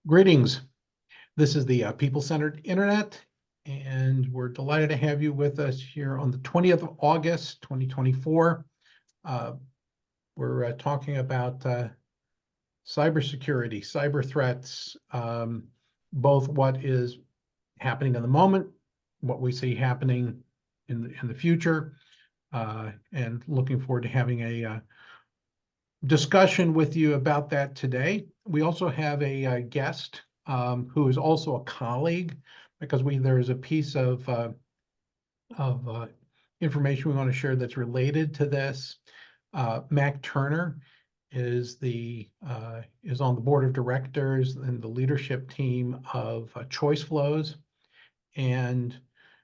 Greetings. This is the People-Centered Internet, and we're delighted to have you with us here on the 20th of August, 2024. We're talking about cybersecurity, cyber threats, both what is happening in the moment, what we see happening in the future, and looking forward to having a discussion with you about that today. We also have a guest who is also a colleague, because there is a piece of information we want to share that's related to this. Mack Turner is on the board of directors and the leadership team of Choiceflows, and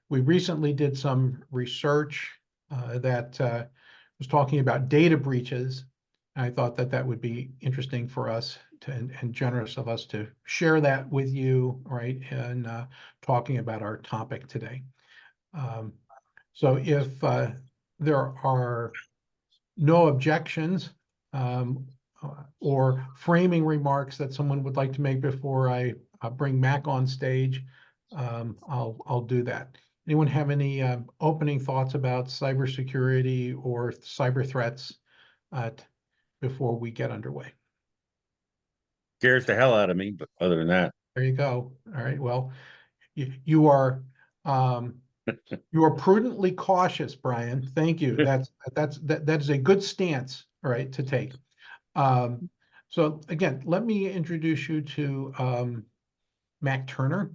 we recently did some research that was talking about data breaches. I thought that would be interesting for us and generous of us to share that with you, right, and talking about our topic today. So if there are no objections or framing remarks that someone would like to make before I bring Mack on stage, I'll do that. Anyone have any opening thoughts about cybersecurity or cyber threats before we get underway? Scares the hell out of me, but other than that, there you go. All right. Well, you are prudently cautious, Brian. Thank you. That is a good stance, all right, to take. So again, let me introduce you to Mack Turner.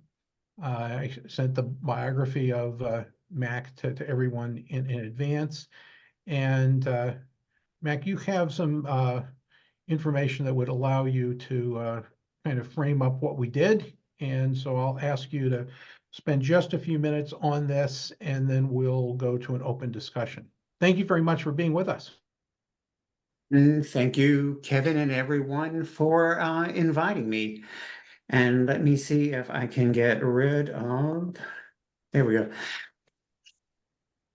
I sent the biography of Mack to everyone in advance, and Mack, you have some information that would allow you to kind of frame up what we did. And so I'll ask you to spend just a few minutes on this, and then we'll go to an open discussion. Thank you very much for being with us. Thank you, Kevin, and everyone for inviting me. And let me see if I can get rid of, there we go.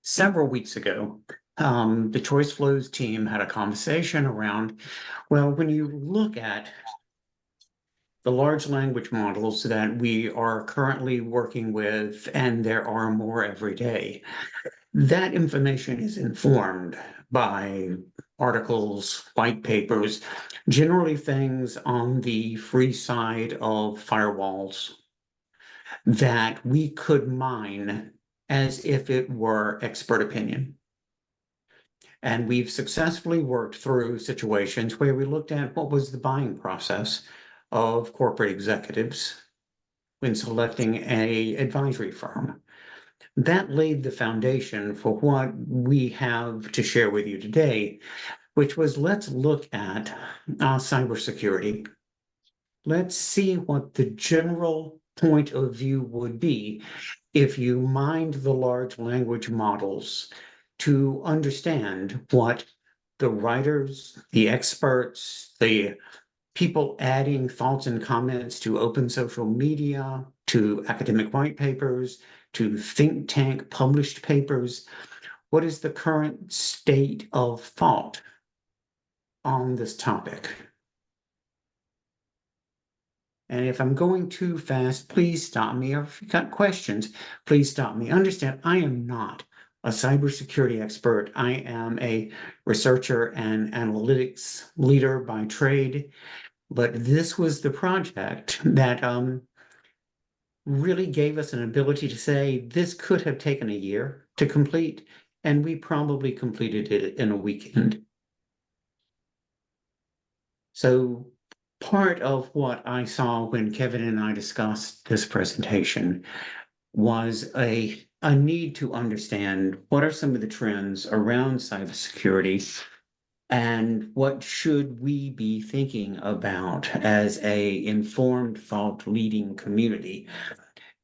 Several weeks ago, the Choiceflows team had a conversation around, well, when you look at the large language models that we are currently working with, and there are more every day, that information is informed by articles, white papers, generally things on the free side of firewalls that we could mine as if it were expert opinion. And we've successfully worked through situations where we looked at what was the buying process of corporate executives when selecting an advisory firm. That laid the foundation for what we have to share with you today, which was, let's look at cybersecurity. Let's see what the general point of view would be if you mined the large language models to understand what the writers, the experts, the people adding thoughts and comments to open social media, to academic white papers, to think tank published papers. What is the current state of thought on this topic? And if I'm going too fast, please stop me. Or if you've got questions, please stop me. Understand, I am not a cybersecurity expert. I am a researcher and analytics leader by trade. But this was the project that really gave us an ability to say this could have taken a year to complete, and we probably completed it in a weekend. So part of what I saw when Kevin and I discussed this presentation was a need to understand what are some of the trends around cybersecurity and what should we be thinking about as a informed thought leading community.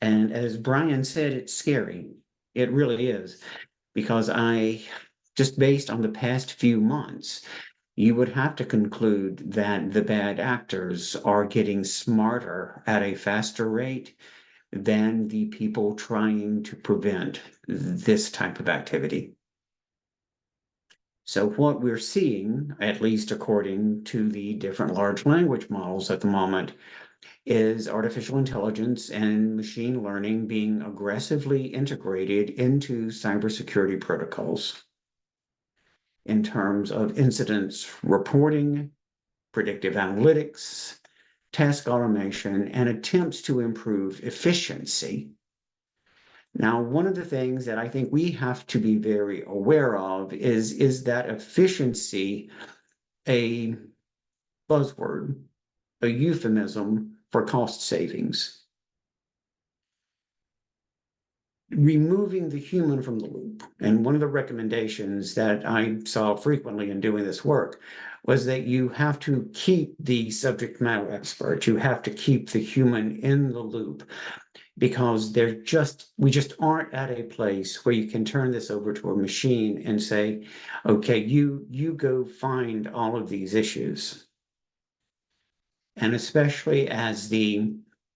And as Brian said, it's scary. It really is, because just based on the past few months, you would have to conclude that the bad actors are getting smarter at a faster rate than the people trying to prevent this type of activity. So what we're seeing, at least according to the different large language models at the moment, is artificial intelligence and machine learning being aggressively integrated into cybersecurity protocols in terms of incidents reporting, predictive analytics, task automation, and attempts to improve efficiency. Now, one of the things that I think we have to be very aware of is that efficiency a buzzword, a euphemism for cost savings? Removing the human from the loop. And one of the recommendations that I saw frequently in doing this work was that you have to keep the subject matter expert, you have to keep the human in the loop, because we just aren't at a place where you can turn this over to a machine and say, okay, you go find all of these issues. And especially as the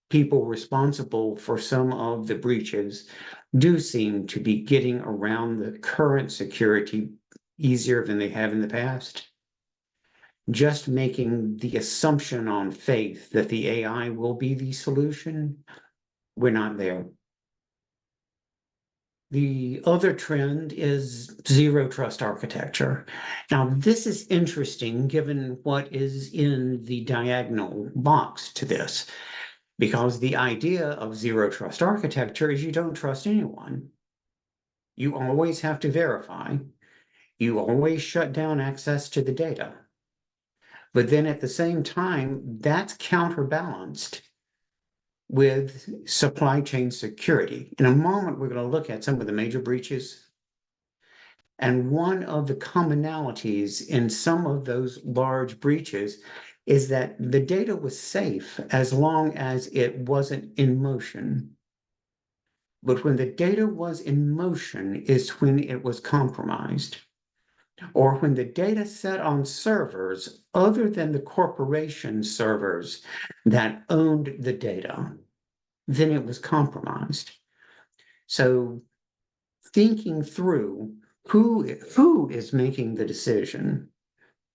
people responsible for some of the breaches do seem to be getting around the current security easier than they have in the past, just making the assumption on faith that the AI will be the solution, we're not there. The other trend is zero trust architecture. Now, this is interesting given what is in the diagonal box to this, because the idea of zero trust architecture is you don't trust anyone. You always have to verify. You always shut down access to the data. But then at the same time, that's counterbalanced with supply chain security. In a moment, we're going to look at some of the major breaches. And one of the commonalities in some of those large breaches is that the data was safe as long as it wasn't in motion. But when the data was in motion is when it was compromised, or when the data sat on servers other than the corporation servers that owned the data, then it was compromised. So thinking through who is making the decision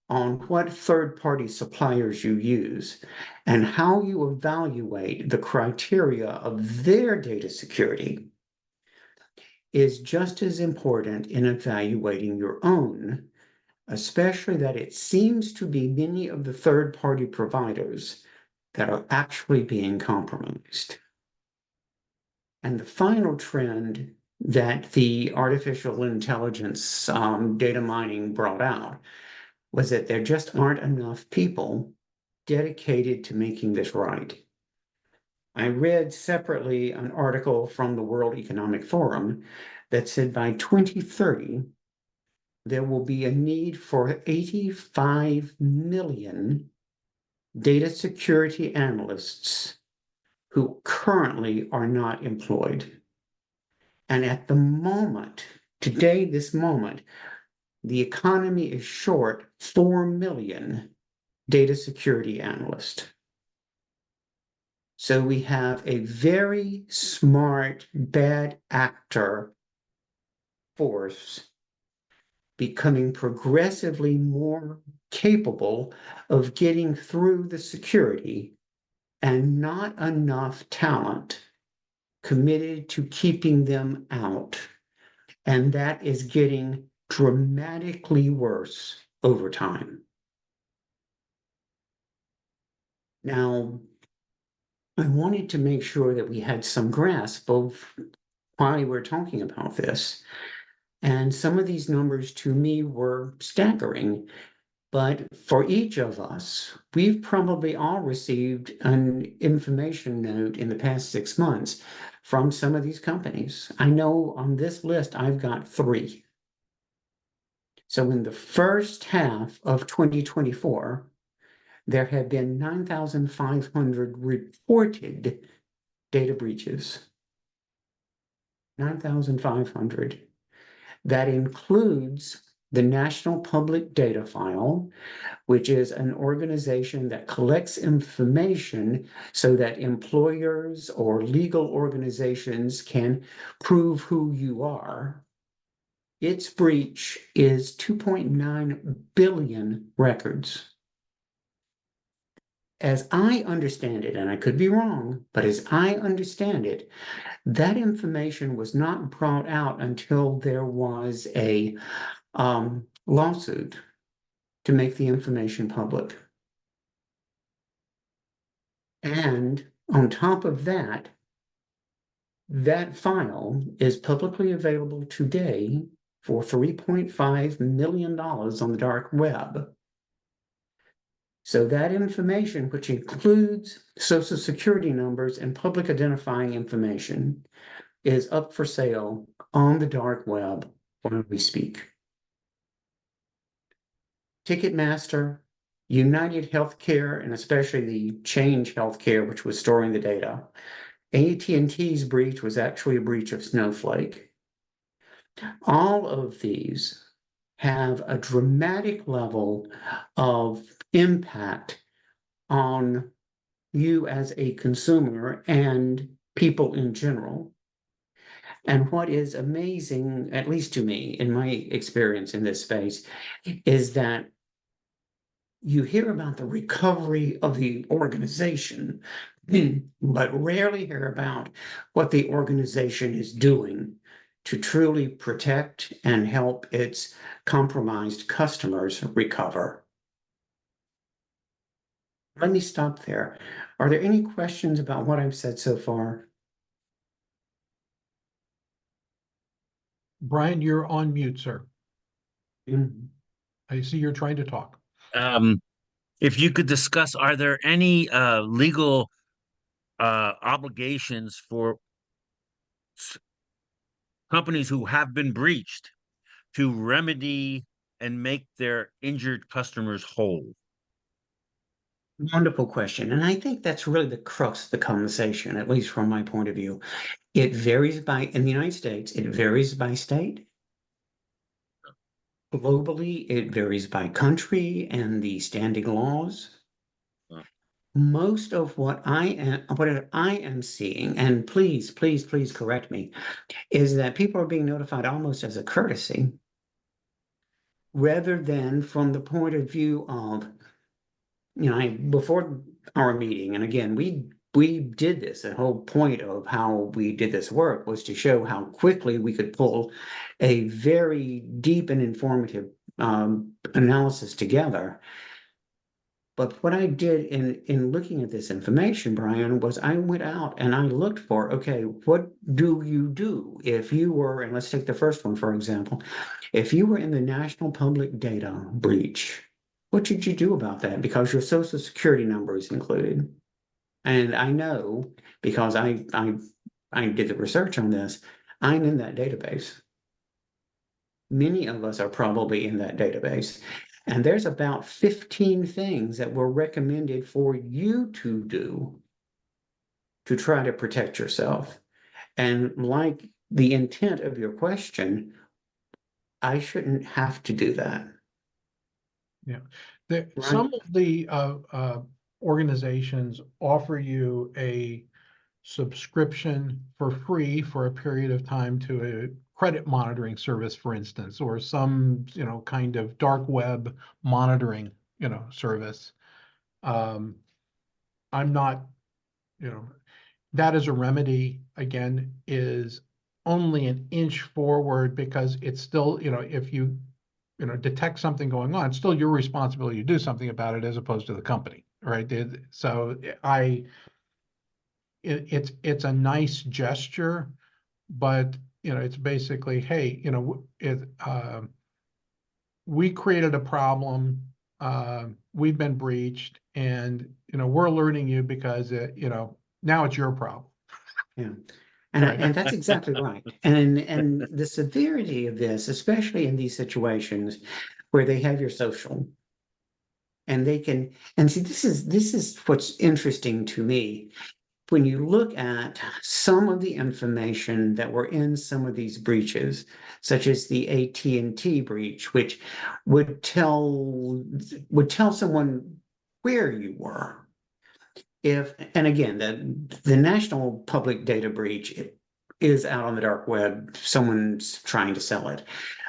on what third-party suppliers you use and how you evaluate the criteria of their data security is just as important in evaluating your own, especially that it seems to be many of the third-party providers that are actually being compromised. And the final trend that the artificial intelligence data mining brought out was that there just aren't enough people dedicated to making this right. I read separately an article from the World Economic Forum that said by 2030, there will be a need for 85 million data security analysts who currently are not employed. And at the moment, today, this moment, the economy is short 4 million data security analysts. So we have a very smart, bad actor force becoming progressively more capable of getting through the security, and not enough talent committed to keeping them out. And that is getting dramatically worse over time. Now, I wanted to make sure that we had some grasp of why we're talking about this. And some of these numbers to me were staggering. But for each of us, we've probably all received an information note in the past 6 months from some of these companies. I know on this list, I've got 3. So in the first half of 2024, there have been 9,500 reported data breaches. 9,500. That includes the National Public Data File, which is an organization that collects information so that employers or legal organizations can prove who you are. Its breach is 2.9 billion records. as I understand it, and I could be wrong, but as I understand it, that information was not brought out until there was a lawsuit to make the information public. And on top of that, that file is publicly available today for $3.5 million on the dark web. So that information, which includes social security numbers and public identifying information, is up for sale on the dark web when we speak. Ticketmaster, United Healthcare, and especially the Change Healthcare, which was storing the data. AT&T's breach was actually a breach of Snowflake. All of these have a dramatic level of impact on you as a consumer and people in general. And what is amazing, at least to me, in my experience in this space, is that you hear about the recovery of the organization, but rarely hear about what the organization is doing to truly protect and help its compromised customers recover. Let me stop there. Are there any questions about what I've said so far? Brian, you're on mute, sir. Mhm. I see you're trying to talk. If you could discuss, are there any legal obligations for companies who have been breached to remedy and make their injured customers whole? Wonderful question. And I think that's really the crux of the conversation, at least from my point of view. It varies in the United States, it varies by state. Globally, it varies by country and the standing laws. Most of what I am seeing, and please correct me, is that people are being notified almost as a courtesy, rather than from the point of view of, before our meeting, and again, we did this. The whole point of how we did this work was to show how quickly we could pull a very deep and informative analysis together. But what I did in looking at this information, Brian, was I went out and I looked for, okay, what do you do if you were, and let's take the first one, for example, if you were in the national public data breach, what should you do about that? Because your social security number is included. And I know, because I did the research on this, I'm in that database. Many of us are probably in that database. And there's about 15 things that were recommended for you to do to try to protect yourself. And like the intent of your question, I shouldn't have to do that. Yeah. Right. Some of the organizations offer you a subscription for free for a period of time to a credit monitoring service, for instance, or some, kind of dark web monitoring, service. I'm not, that is a remedy, again, is only an inch forward, because it's still, if you, detect something going on, it's still your responsibility to do something about it, as opposed to the company, right? So it's a nice gesture, but it's basically, hey, we created a problem, we've been breached, and we're alerting you because now it's your problem. Yeah. And, Right. and that's exactly right. And the severity of this, especially in these situations where they have your social, and they can, and see, this is what's interesting to me. When you look at some of the information that were in some of these breaches, such as the AT&T breach, which would tell someone where you were. And again, the national public data breach is out on the dark web, someone's trying to sell it.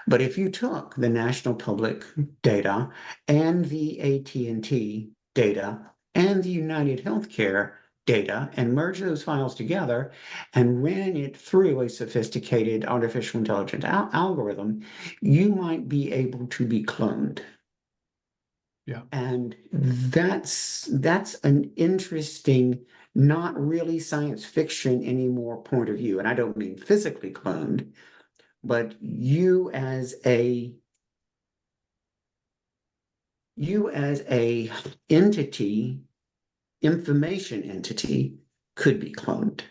But if you took the national public data and the AT&T data and the United Healthcare data and merged those files together and ran it through a sophisticated artificial intelligence algorithm, you might be able to be cloned. Yeah. And that's an interesting, not really science fiction anymore point of view. And I don't mean physically cloned, but you as a entity, information entity, could be cloned.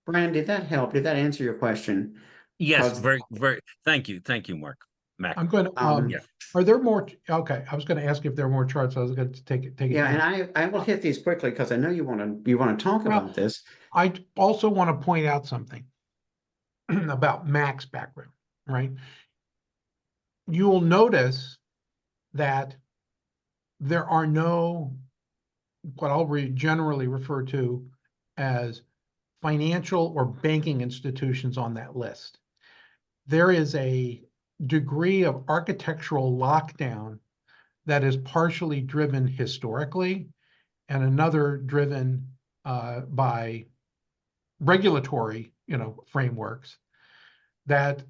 Brian, did that help? Did that answer your question? Yes, 'Cause, very. Thank you, Mark. Mac. I'm going to, Yeah. are there more? Okay, I was going to ask if there are more charts. I was going to take it. yeah, and I will hit these quickly because I know you want to talk Well, about this. I also want to point out something about Mack's background, right? You'll notice that there are no, what I'll generally refer to as financial or banking institutions on that list. There is a degree of architectural lockdown that is partially driven historically and another driven by regulatory, frameworks that,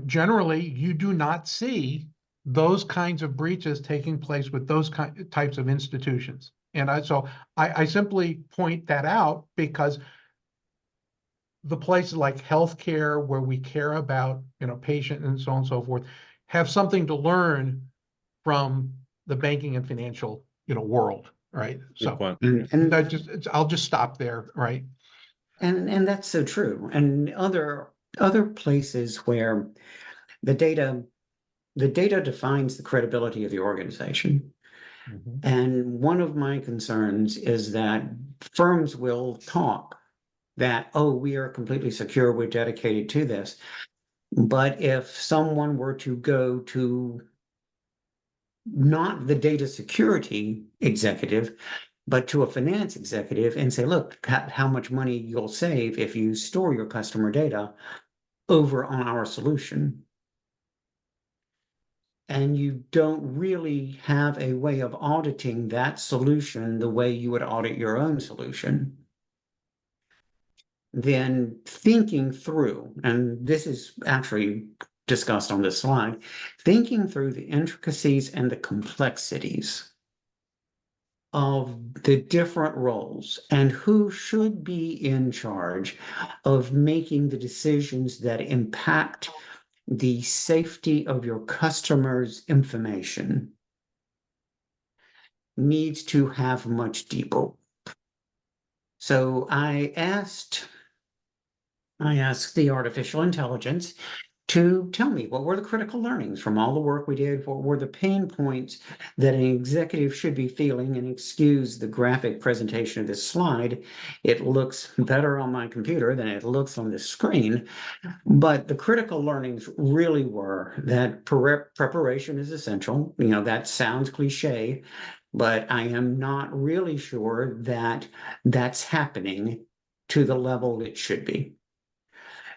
generally you do not see those kinds of breaches taking place with those types of institutions. And I simply point that out because the places like healthcare, where we care about, patient and so on and so forth, have something to learn from the banking and financial, world, right? So I'll just stop there, right? And that's so true. And other places where the data defines the credibility of the organization. Mhm. And one of my concerns is that firms will talk that, oh, we are completely secure, we're dedicated to this. But if someone were to go to not the data security executive, but to a finance executive and say, look, how much money you'll save if you store your customer data over on our solution. And you don't really have a way of auditing that solution the way you would audit your own solution. Then thinking through, and this is actually discussed on this slide, thinking through the intricacies and the complexities of the different roles and who should be in charge of making the decisions that impact the safety of your customers' information needs to have much deeper. So I asked the artificial intelligence to tell me what were the critical learnings from all the work we did, what were the pain points that an executive should be feeling, and excuse the graphic presentation of this slide. It looks better on my computer than it looks on the screen, but the critical learnings really were that preparation is essential. That sounds cliche, but I am not really sure that that's happening to the level it should be.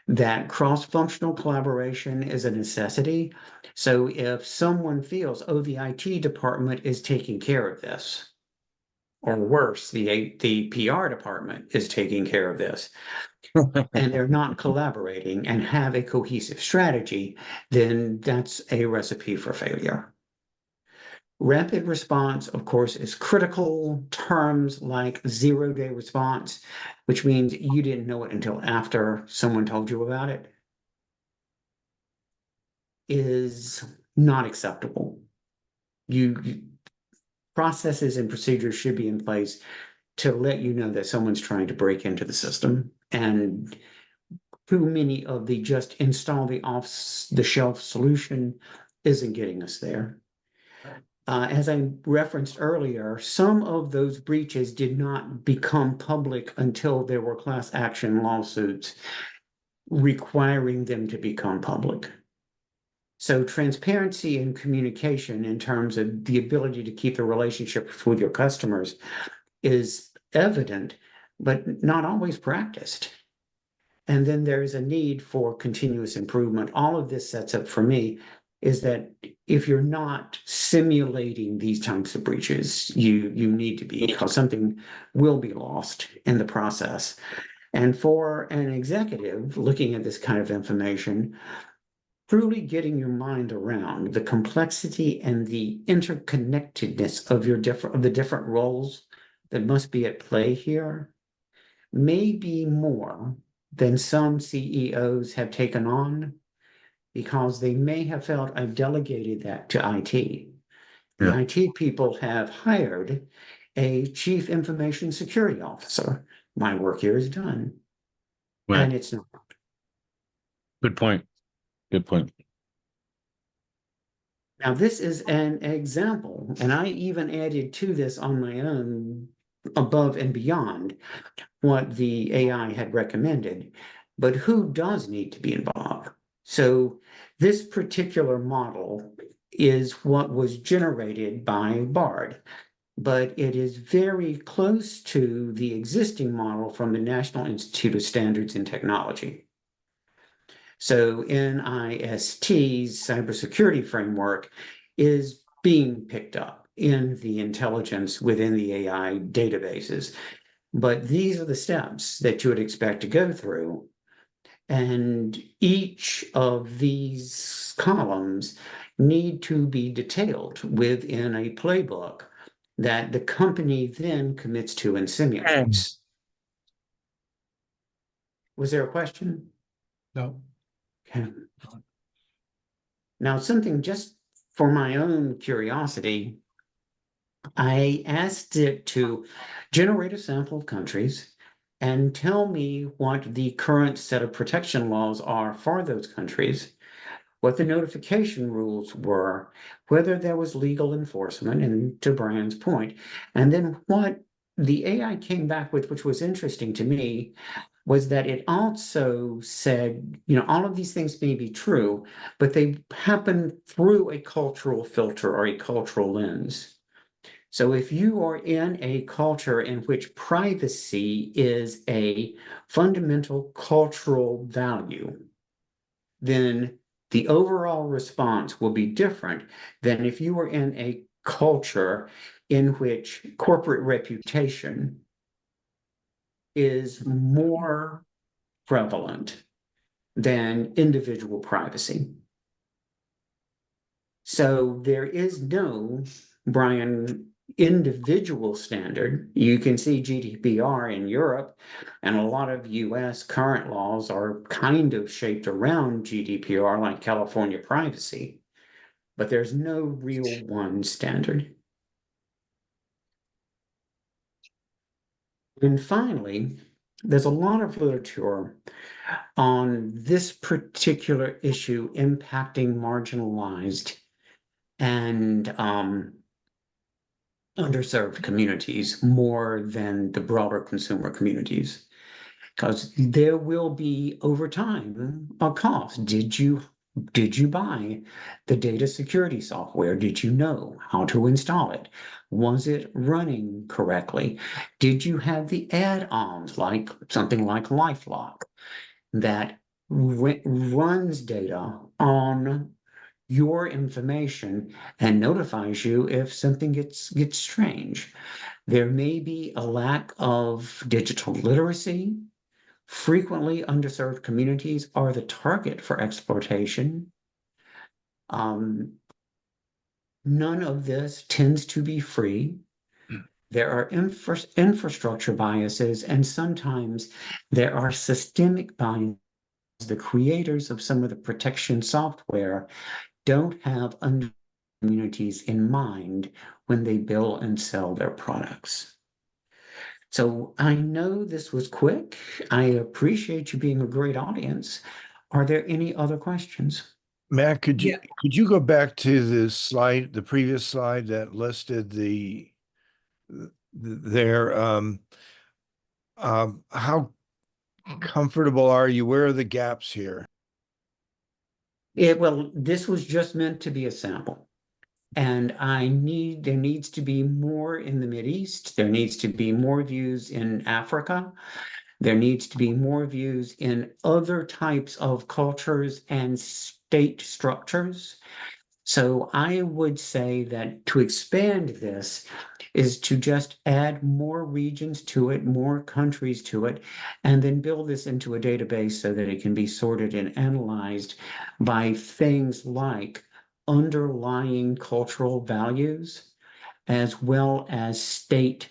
That cross-functional collaboration is a necessity. So if someone feels, oh, the IT department is taking care of this, or worse, the PR department is taking care of this, and they're not collaborating and have a cohesive strategy, then that's a recipe for failure. Rapid response, of course, is critical. Terms like zero-day response, which means you didn't know it until after someone told you about it, is not acceptable. Processes and procedures should be in place to let you know that someone's trying to break into the system. And too many of the just install the off-the-shelf solution isn't getting us there. As I referenced earlier, some of those breaches did not become public until there were class action lawsuits requiring them to become public. So transparency and communication in terms of the ability to keep the relationship with your customers is evident, but not always practiced. And then there is a need for continuous improvement. All of this sets up for me is that if you're not simulating these types of breaches, you need to be, because something will be lost in the process. And for an executive looking at this kind of information, truly getting your mind around the complexity and the interconnectedness of the different roles that must be at play here may be more than some CEOs have taken on, because they may have felt I've delegated that to IT. The Yeah. IT people have hired a chief information security officer. My work here is done. Right. And it's not. Good point. Good point. Now, this is an example, and I even added to this on my own above and beyond what the AI had recommended. But who does need to be involved? So this particular model is what was generated by Bard, but it is very close to the existing model from the National Institute of Standards and Technology. So NIST's cybersecurity framework is being picked up in the intelligence within the AI databases. But these are the steps that you would expect to go through. And each of these columns need to be detailed within a playbook that the company then commits to and simulates. Was there a question? No. Okay. Now, something just for my own curiosity, I asked it to generate a sample of countries and tell me what the current set of protection laws are for those countries, what the notification rules were, whether there was legal enforcement, and to Brian's point, and then what the AI came back with, which was interesting to me, was that it also said, all of these things may be true, but they happen through a cultural filter or a cultural lens. So if you are in a culture in which privacy is a fundamental cultural value, then the overall response will be different than if you were in a culture in which corporate reputation is more prevalent than individual privacy. So there is no, Brian, individual standard. You can see GDPR in Europe, and a lot of US current laws are kind of shaped around GDPR, like California privacy, but there's no real one standard. And finally, there's a lot of literature on this particular issue impacting marginalized and underserved communities more than the broader consumer communities, because there will be over time a cost. Did you buy the data security software? Did you know how to install it? Was it running correctly? Did you have the add-ons like something like LifeLock that runs data on your information and notifies you if something gets strange? There may be a lack of digital literacy. Frequently underserved communities are the target for exploitation. None of this tends to be free. There are infrastructure biases, and sometimes there are systemic biases. The creators of some of the protection software don't have communities in mind when they build and sell their products. So I know this was quick. I appreciate you being a great audience. Are there any other questions? Matt, could you go back to the slide, the previous slide that listed how comfortable are you? Where are the gaps here? Well, this was just meant to be a sample. And there needs to be more in the Mideast. There needs to be more views in Africa. There needs to be more views in other types of cultures and state structures. So I would say that to expand this is to just add more regions to it, more countries to it, and then build this into a database so that it can be sorted and analyzed by things like underlying cultural values as well as state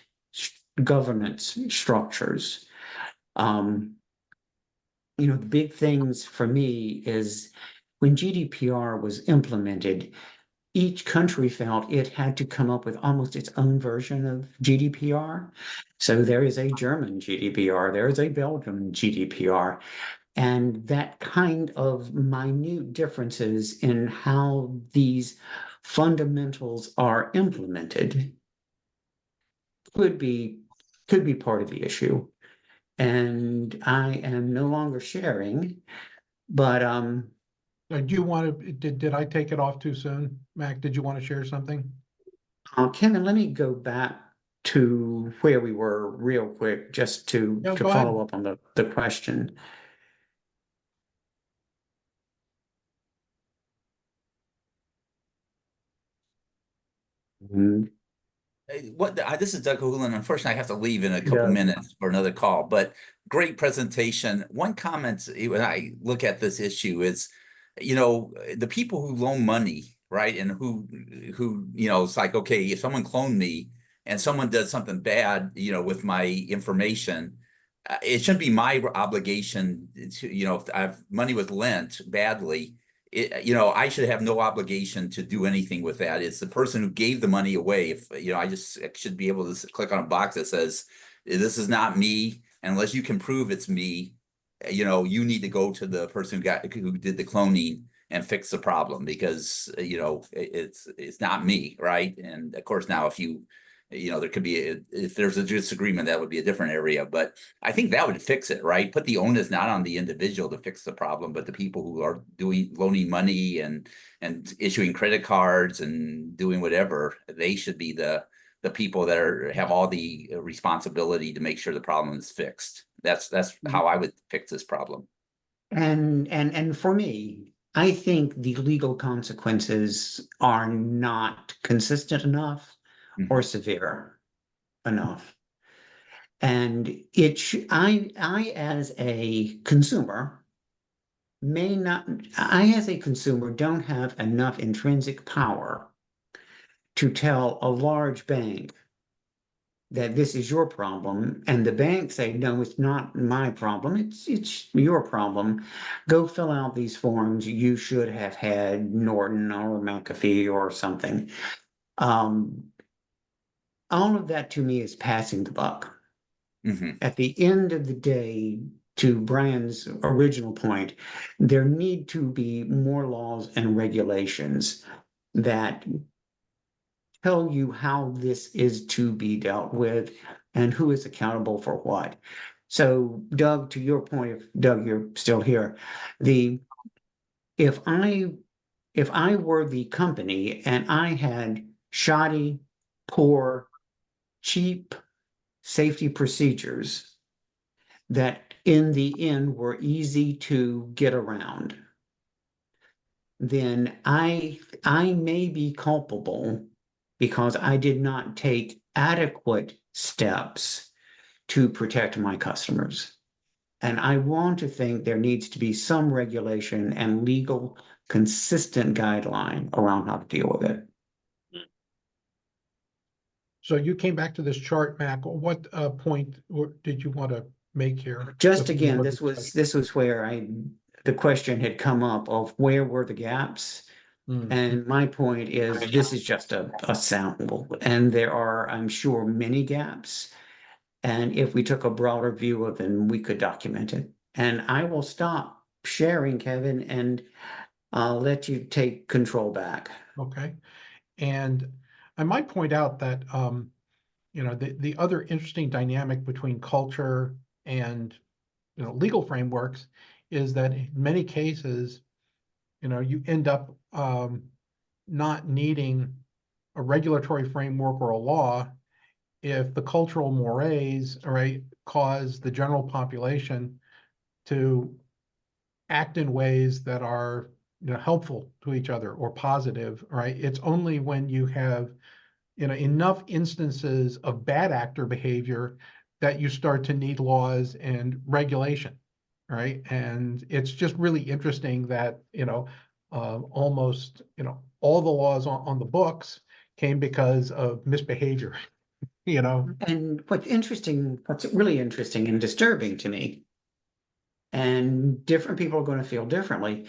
governance structures. The big things for me is when GDPR was implemented, each country felt it had to come up with almost its own version of GDPR. So there is a German GDPR, there is a Belgian GDPR, and that kind of minute differences in how these fundamentals are implemented could be part of the issue. And I am no longer sharing, but Do you want to, did I take it off too soon? Mac, did you want to share something? Kevin, let me go back to where we were real quick, just to No, go ahead. follow up on the question. Mhm. This is Doug Houlihan. Unfortunately, I have to leave in a couple Yeah. minutes for another call, but great presentation. One comment when I look at this issue is, the people who loan money, right? And who, it's like, okay, if someone cloned me and someone does something bad, with my information, it shouldn't be my obligation to, if money was lent badly, I should have no obligation to do anything with that. It's the person who gave the money away. If, I just should be able to click on a box that says, this is not me. And unless you can prove it's me, you need to go to the person who did the cloning and fix the problem, because, it's not me. Right. And of course, now there could be, if there's a disagreement, that would be a different area, but I think that would fix it, right? Put the onus not on the individual to fix the problem, but the people who are loaning money and issuing credit cards and doing whatever. They should be the people that have all the responsibility to make sure the problem is fixed. That's how I would fix this problem. And for me, I think the legal consequences are not consistent enough or severe enough. And I as a consumer don't have enough intrinsic power to tell a large bank that this is your problem, and the bank say, no, it's not my problem, it's your problem. Go fill out these forms. You should have had Norton or McAfee or something. All of that to me is passing the buck. At the end of the day, to Brian's original point, there need to be more laws and regulations that tell you how this is to be dealt with and who is accountable for what. So, Doug, to your point, if Doug, you're still here, if I were the company and I had shoddy, poor, cheap safety procedures that in the end were easy to get around, then I may be culpable because I did not take adequate steps to protect my customers. And I want to think there needs to be some regulation and legal consistent guideline around how to deal with it. So you came back to this chart, Mac. What point did you want to make here? Just again, this was where the question had come up of where were the gaps? And my point is, this is just a sample, and there are, I'm sure, many gaps. And if we took a broader view of them, we could document it. And I will stop sharing, Kevin, and I'll let you take control back. Okay. And I might point out that, the other interesting dynamic between culture and, legal frameworks is that in many cases, you end up not needing a regulatory framework or a law if the cultural mores, right, cause the general population to act in ways that are helpful to each other or positive, right? It's only when you have, enough instances of bad actor behavior that you start to need laws and regulation, right? And it's just really interesting that, almost, all the laws on the books came because of misbehavior, And what's really interesting and disturbing to me, and different people are going to feel differently,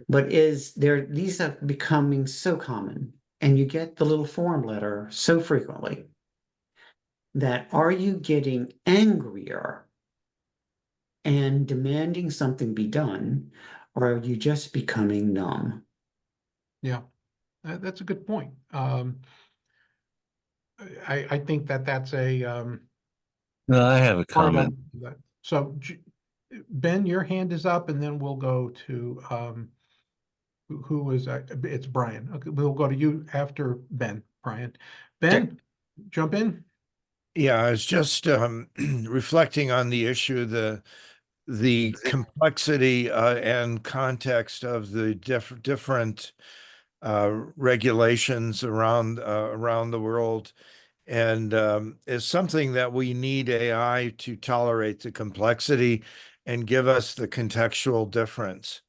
but these are becoming so common, and you get the little form letter so frequently, that are you getting angrier and demanding something be done, or are you just becoming numb? Yeah, that's a good point. I think that's a No, I have a part of comment. that. So Ben, your hand is up, and then we'll go to who was it's Brian. Okay, we'll go to you after Ben. Brian, Ben, jump in. Yeah, I was just reflecting on the issue, the complexity and context of the different regulations around the world, and is something that we need AI to tolerate the complexity and give us the contextual difference.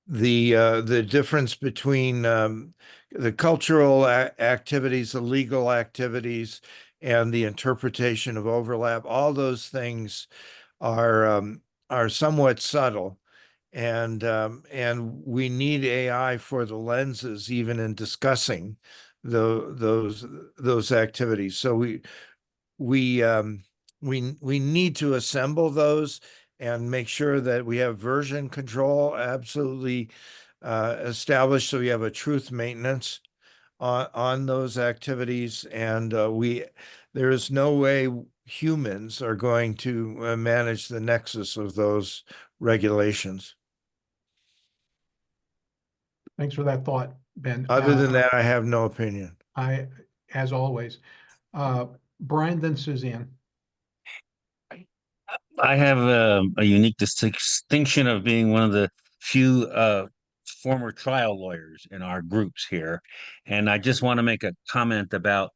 The difference between the cultural activities, the legal activities, and the interpretation of overlap, all those things are somewhat subtle, and we need AI for the lenses, even in discussing those activities. So we we need to assemble those and make sure that we have version control absolutely established, so we have a truth maintenance on those activities, and there is no way humans are going to manage the nexus of those regulations. Thanks for that thought, Ben. Other than that, I have no opinion. As always, Brian, then Suzanne. I have a unique distinction of being one of the few former trial lawyers in our groups here. And I just want to make a comment about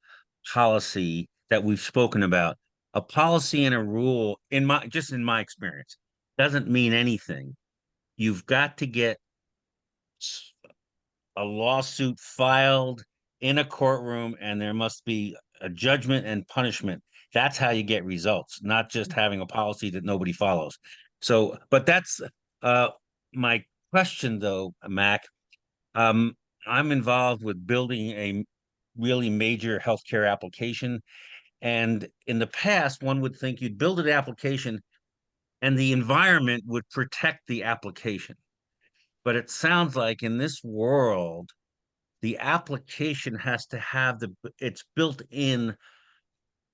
policy that we've spoken about. A policy and a rule, in my experience, doesn't mean anything. You've got to get a lawsuit filed in a courtroom, and there must be a judgment and punishment. That's how you get results, not just having a policy that nobody follows. So, but that's my question, though, Mac. Um, I'm involved with building a really major healthcare application. And in the past, one would think you'd build an application and the environment would protect the application. But it sounds like in this world, the application has to have its built-in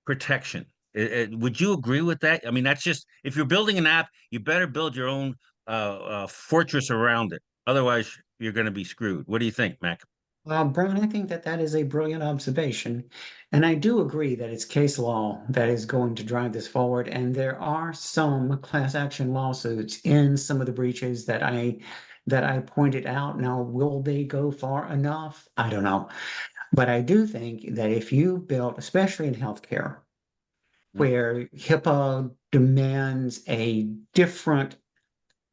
protection. Would you agree with that? I mean, that's just, if you're building an app, you better build your own fortress around it. Otherwise, you're going to be screwed. What do you think, Mac? Brian, I think that is a brilliant observation. And I do agree that it's case law that is going to drive this forward. And there are some class action lawsuits in some of the breaches that I pointed out. Now, will they go far enough? I don't know. But I do think that if you build, especially in healthcare, where HIPAA demands a different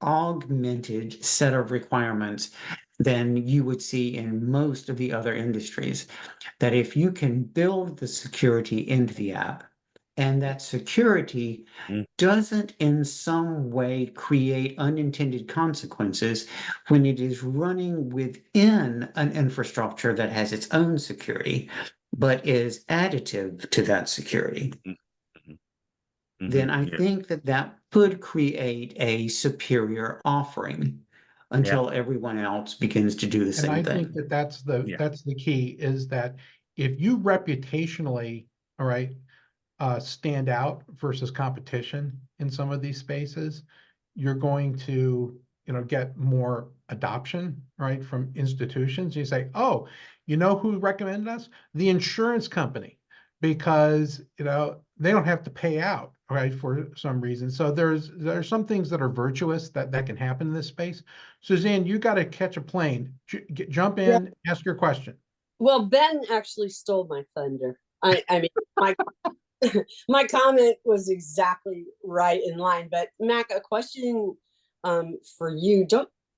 augmented set of requirements than you would see in most of the other industries, that if you can build the security into the app, and that security Mm. doesn't in some way create unintended consequences when it is running within an infrastructure that has its own security, but is additive to that security, then I Yeah. think that could create a superior offering until everyone else begins to do the And same I thing. think that that's the Yeah. key, is that if you reputationally, all right, stand out versus competition in some of these spaces, you're going to, get more adoption, right, from institutions. You say, oh, you know who recommended us? The insurance company. because, they don't have to pay out, right, for some reason. So there's some things that are virtuous that can happen in this space. Suzanne, you got to catch a plane. Jump Yeah. in, ask your question. Well, Ben actually stole my thunder. I mean, my my comment was exactly right in line. But Mac, a question for you.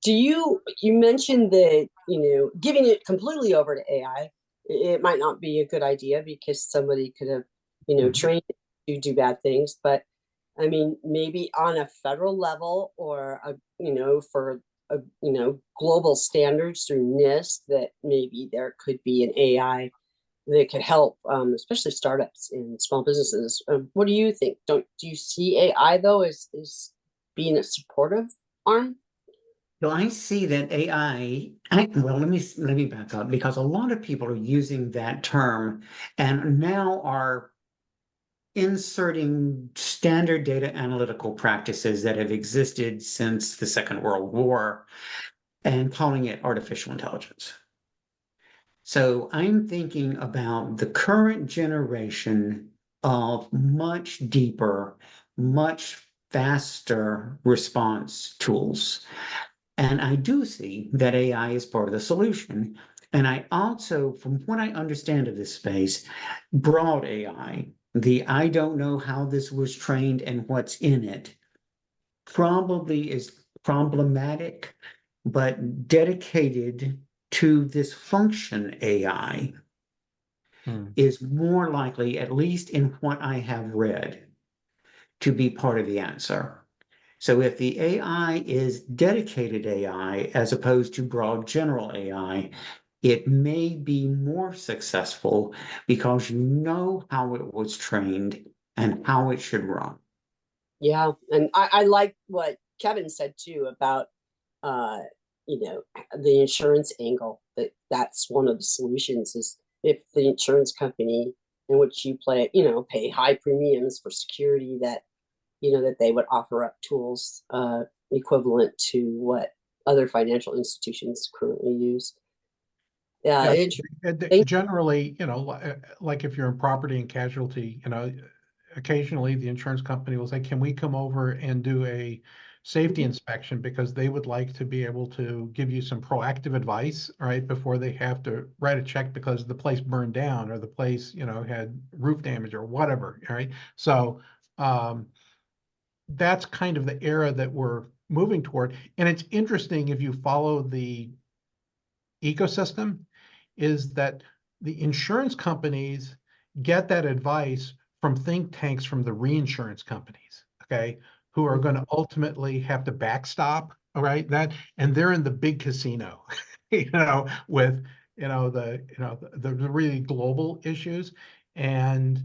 You mentioned that, giving it completely over to AI, it might not be a good idea because somebody could have, trained it to do bad things. But I mean, maybe on a federal level or for global standards through NIST, that maybe there could be an AI that could help, especially startups and small businesses. What do you think? Do you see AI though as being a supportive arm? So I see that AI, well, let me back up, because a lot of people are using that term and now are inserting standard data analytical practices that have existed since the Second World War and calling it artificial intelligence. So I'm thinking about the current generation of much deeper, much faster response tools. And I do see that AI is part of the solution. And I also, from what I understand of this space, broad AI, the I don't know how this was trained and what's in it, probably is problematic, but dedicated to this function AI is more likely, at least in what I have read, to be part of the answer. So if the AI is dedicated AI as opposed to broad general AI, it may be more successful because you know how it was trained and how it should run. Yeah, and I like what Kevin said too about the insurance angle. That's one of the solutions is if the insurance company in which you pay high premiums for security, that that they would offer up tools equivalent to what other financial institutions currently use. Yeah, Generally, like if you're in property and casualty, occasionally the insurance company will say, can we come over and do a safety inspection, because they would like to be able to give you some proactive advice, right, before they have to write a check because the place burned down or the place, had roof damage or whatever, right? So that's kind of the era that we're moving toward. And it's interesting, if you follow the ecosystem, is that the insurance companies get that advice from think tanks from the reinsurance companies, okay, who are going to ultimately have to backstop, all right, that, and they're in the big casino, with, the really global issues. And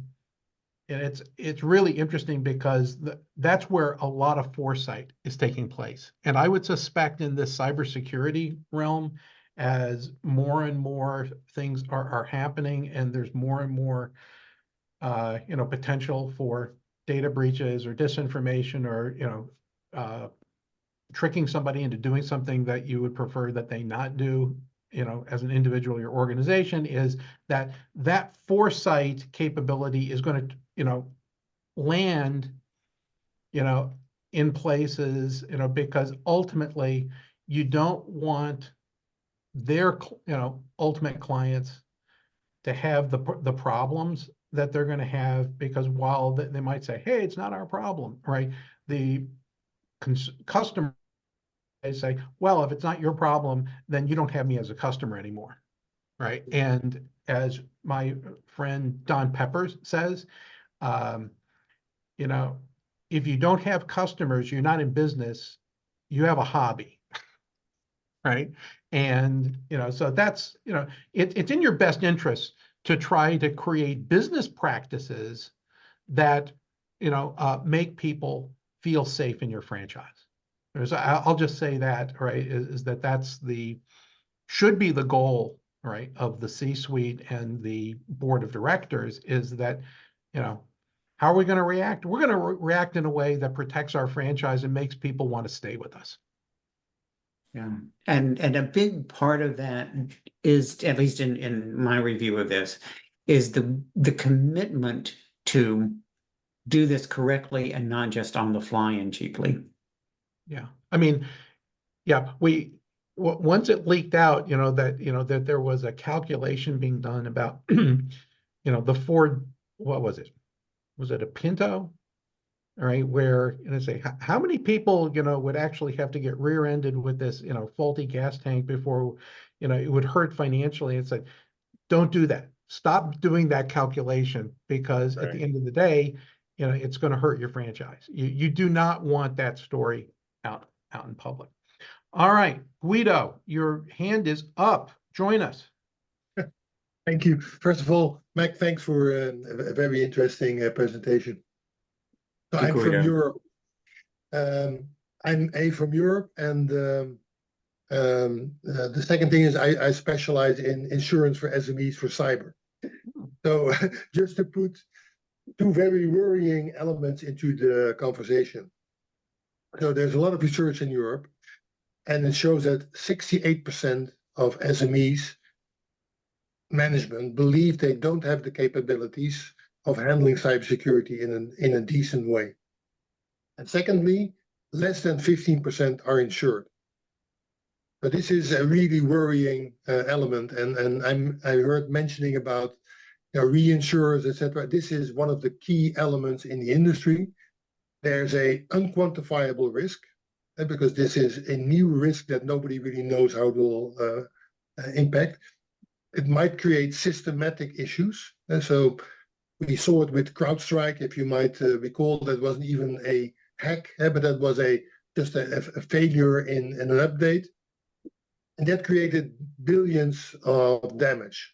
it's really interesting because that's where a lot of foresight is taking place. And I would suspect in this cybersecurity realm, as more and more things are happening and there's more and more potential for data breaches or disinformation or tricking somebody into doing something that you would prefer that they not do, as an individual or organization, is that foresight capability is going to land in places, because ultimately you don't want their ultimate clients to have the problems that they're going to have, because while they might say, hey, it's not our problem, right, the customer, they say, well, if it's not your problem, then you don't have me as a customer anymore, right? And as my friend Don Peppers says, if you don't have customers, you're not in business, you have a hobby, right? And, so that's, it's in your best interest to try to create business practices that, make people feel safe in your franchise. I'll just say that, right, is that's should be the goal, right, of the C-suite and the board of directors, is that, how are we going to react? We're going to react in a way that protects our franchise and makes people want to stay with us. Yeah, and a big part of that is, at least in my review of this, is the commitment to do this correctly and not just on the fly and cheaply. Yeah, I mean, yeah, once it leaked out, that there was a calculation being done about, the Ford, what was it? Was it a Pinto? All right, where, say, how many people, would actually have to get rear-ended with this, faulty gas tank before, it would hurt financially. It's like, don't do that. Stop doing that calculation, because at the end of the day, it's going to hurt your franchise. You do not want that story out in public. All right, Guido, your hand is up. Join us. Thank you. First of all, Mac, thanks for a very interesting presentation. So I'm from Europe. I'm from Europe, and the second thing is I specialize in insurance for SMEs for cyber. So just to put two very worrying elements into the conversation. So there's a lot of research in Europe, and it shows that 68% of SMEs management believe they don't have the capabilities of handling cybersecurity in a decent way. And secondly, less than 15% are insured. But this is a really worrying element, and I heard mentioning about reinsurers, etc. This is one of the key elements in the industry. There's a unquantifiable risk, because this is a new risk that nobody really knows how it will impact. It might create systematic issues. And so we saw it with CrowdStrike, if you might recall, that wasn't even a hack, but that was just a failure in an update. And that created billions of damage.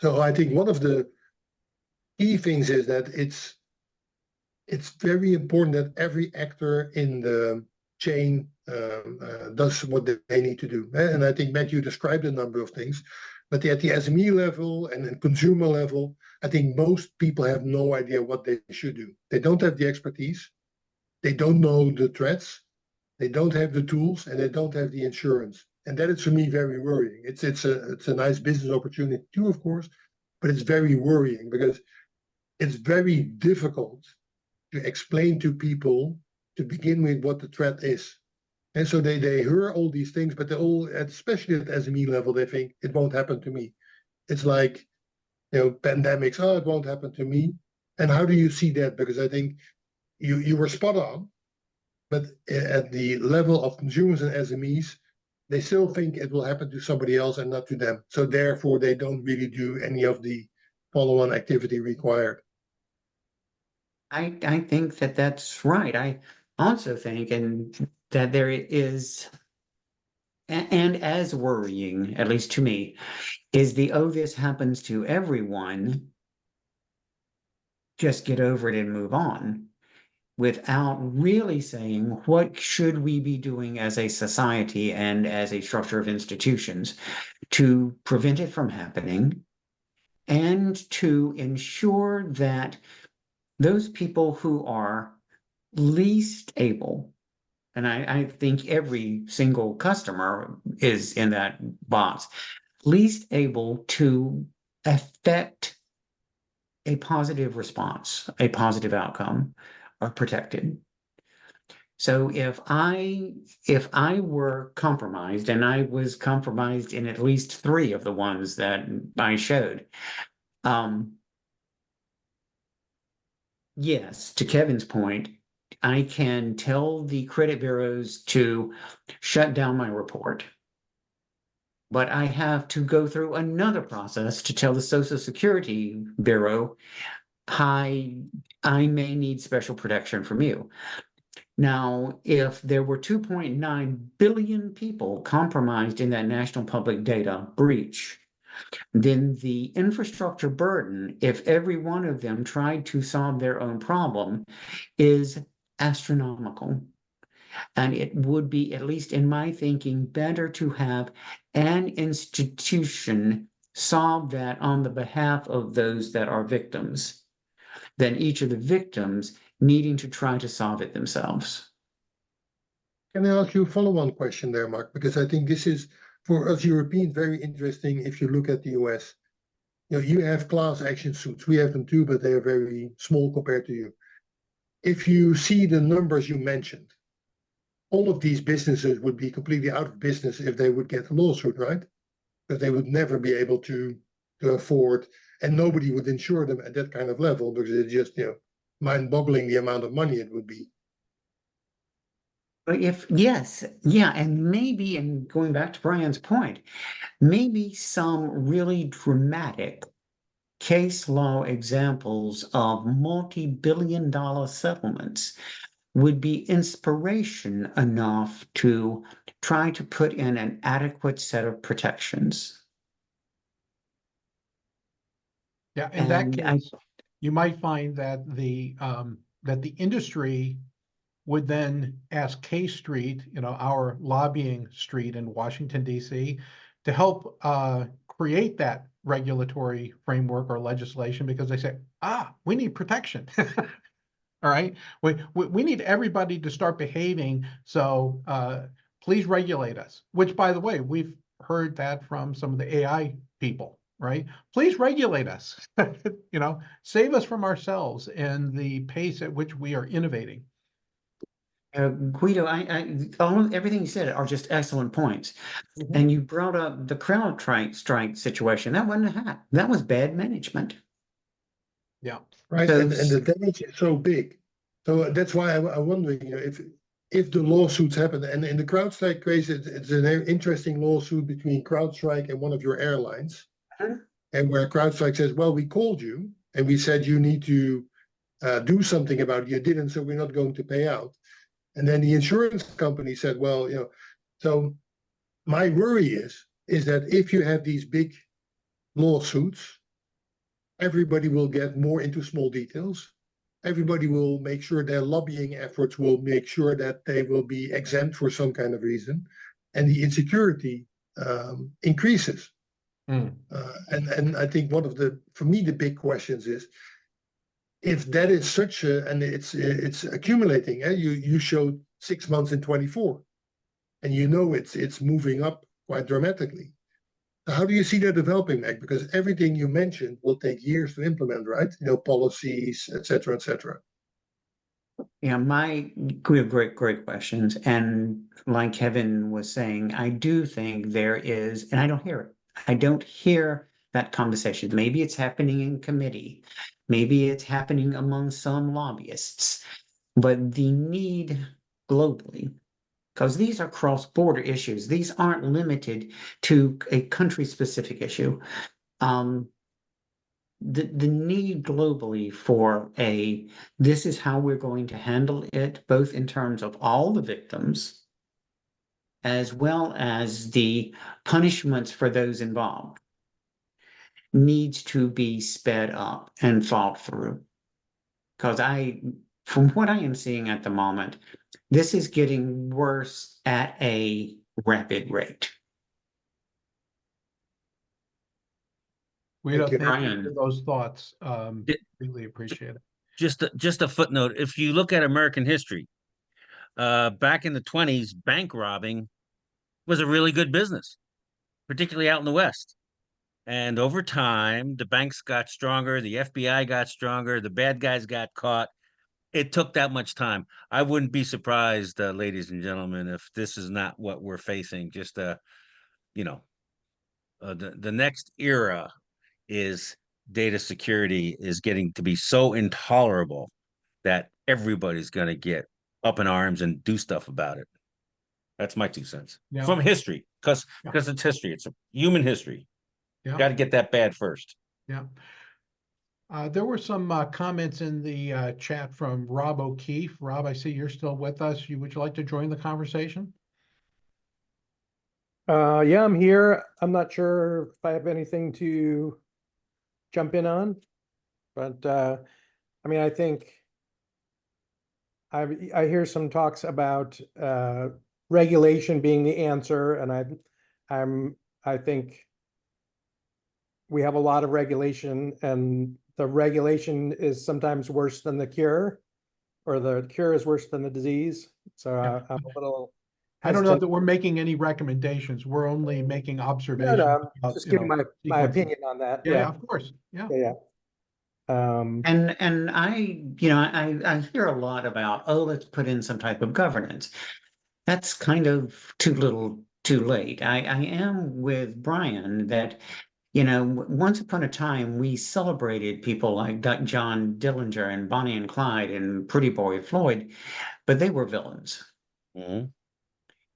So I think one of the key things is that it's very important that every actor in the chain does what they need to do. And I think Matthew described a number of things, but at the SME level and the consumer level, I think most people have no idea what they should do. They don't have the expertise, they don't know the threats, they don't have the tools, and they don't have the insurance. And that is, for me, very worrying. It's a nice business opportunity too, of course, but it's very worrying because it's very difficult to explain to people to begin with what the threat is. And so they hear all these things, but they all, especially at the SME level, they think it won't happen to me. It's like, pandemics, it won't happen to me. And how do you see that? Because I think you were spot on, but at the level of consumers and SMEs, they still think it will happen to somebody else and not to them. So therefore, they don't really do any of the follow-on activity required. I think that that's right. I also think that there is, and as worrying, at least to me, is this happens to everyone, just get over it and move on, without really saying what should we be doing as a society and as a structure of institutions to prevent it from happening and to ensure that those people who are least able, and I think every single customer is in that box, least able to affect a positive response, a positive outcome, are protected. So if I were compromised, and I was compromised in at least 3 of the ones that I showed, yes, to Kevin's point, I can tell the credit bureaus to shut down my report, but I have to go through another process to tell the Social Security Bureau, I may need special protection from you. Now, if there were 2.9 billion people compromised in that national public data breach, then the infrastructure burden, if every one of them tried to solve their own problem, is astronomical. And it would be, at least in my thinking, better to have an institution solve that on the behalf of those that are victims than each of the victims needing to try to solve it themselves. Can I ask you a follow-on question there, Mark? Because I think this is, for us Europeans, very interesting if you look at the US. you have class action suits. We have them too, but they are very small compared to you. If you see the numbers you mentioned, all of these businesses would be completely out of business if they would get a lawsuit, right? Because they would never be able to afford, and nobody would insure them at that kind of level because it's just, mind-boggling the amount of money it would be. But yes, yeah, and maybe, and going back to Brian's point, maybe some really dramatic case law examples of multi-billion-dollar settlements would be inspiration enough to try to put in an adequate set of protections. Yeah, in that And case, you might find that the industry would then ask K Street, our lobbying street in Washington, D.C., to help create that regulatory framework or legislation because they say, we need protection. All right, we need everybody to start behaving. So please regulate us. Which, by the way, we've heard that from some of the AI people. Right? Please regulate us. Save us from ourselves and the pace at which we are innovating. Guido, everything you said are just excellent points. Mhm. And you brought up the strike situation. That wasn't a hack. That was bad management. Yeah. Right, So- and the damage is so big. So that's why I'm wondering, if the lawsuits happen, and in the CrowdStrike case, it's an interesting lawsuit between CrowdStrike and one of your airlines, and where CrowdStrike says, well, we called you and we said you need to do something about it. You didn't, so we're not going to pay out. And then the insurance company said, well, so my worry is that if you have these big lawsuits, everybody will get more into small details. Everybody will make sure their lobbying efforts will make sure that they will be exempt for some kind of reason. And the insecurity increases. And I think one of for me, the big questions is, if that is such and it's accumulating, you showed 6 months in 24, and it's moving up quite dramatically. So how do you see that developing, Mac? Because everything you mentioned will take years to implement, right? Policies, et cetera, et cetera. Yeah, we have great questions. And like Kevin was saying, I do think there is, and I don't hear it. I don't hear that conversation. Maybe it's happening in committee. Maybe it's happening among some lobbyists. But the need globally, because these are cross-border issues. These aren't limited to a country-specific issue. The need globally for this is how we're going to handle it, both in terms of all the victims, as well as the punishments for those involved, needs to be sped up and thought through. Because from what I am seeing at the moment, this is getting worse at a rapid rate. Guido, Thank you. thank you Brian. for those thoughts. Really appreciate it. Just a footnote. If you look at American history, back in the 1920s, bank robbing was a really good business, particularly out in the West. And over time, the banks got stronger, the FBI got stronger, the bad guys got caught. It took that much time. I wouldn't be surprised, ladies and gentlemen, if this is not what we're facing. Just the next era is data security is getting to be so intolerable that everybody's going to get up in arms and do stuff about it. That's my 2 cents Yeah. from history, because Yeah. it's history. It's a human history. Yeah. Got to get that bad first. Yeah. There were some comments in the chat from Rob O'Keefe. Rob, I see you're still with us. Would you like to join the conversation? Yeah, I'm here. I'm not sure if I have anything to jump in on, but I think I hear some talks about regulation being the answer, and I think we have a lot of regulation, and the regulation is sometimes worse than the cure, or the cure is worse than the disease. So I'm a little I don't know hesitant. that we're making any recommendations. We're only making No, observations. I'm about, just you giving know, my sequencing. opinion on that. Yeah, Yeah, of course. Yeah. yeah. And I hear a lot about, oh, let's put in some type of governance. That's kind of too little, too late. I am with Brian that, once upon a time we celebrated people like John Dillinger and Bonnie and Clyde and Pretty Boy Floyd, but they were villains. Mhm.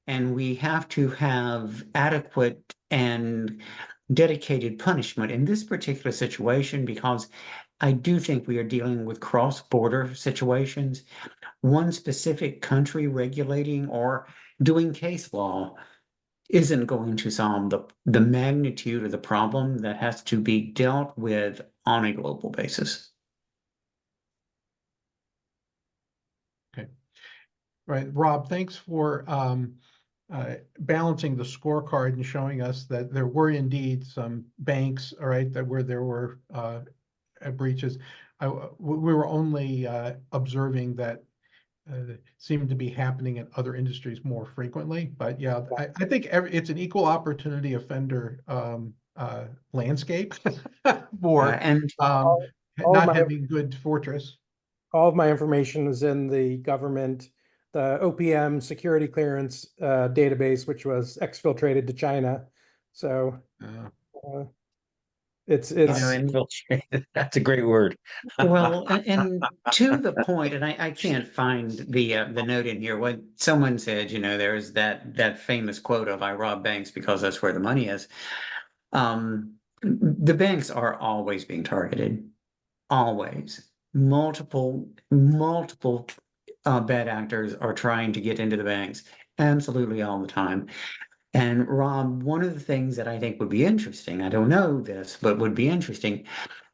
And we have to have adequate and dedicated punishment in this particular situation because I do think we are dealing with cross-border situations. One specific country regulating or doing case law isn't going to solve the magnitude of the problem that has to be dealt with on a global basis. Okay. Right. Rob, thanks for balancing the scorecard and showing us that there were indeed some banks, all right, that where there were breaches. We were only observing that seemed to be happening in other industries more frequently. But yeah, I think it's an equal opportunity offender landscape for And All not my- having good fortress. All of my information is in the government, the OPM security clearance database, which was exfiltrated to China. So uh, it's Infiltrated. That's a great word. well, and to the point, and I can't find the note in here. When someone said, there's that famous quote of "I rob banks because that's where the money is." The banks are always being targeted, always. Multiple bad actors are trying to get into the banks, absolutely all the time. And Rob, one of the things that I think would be interesting, I don't know this, but would be interesting,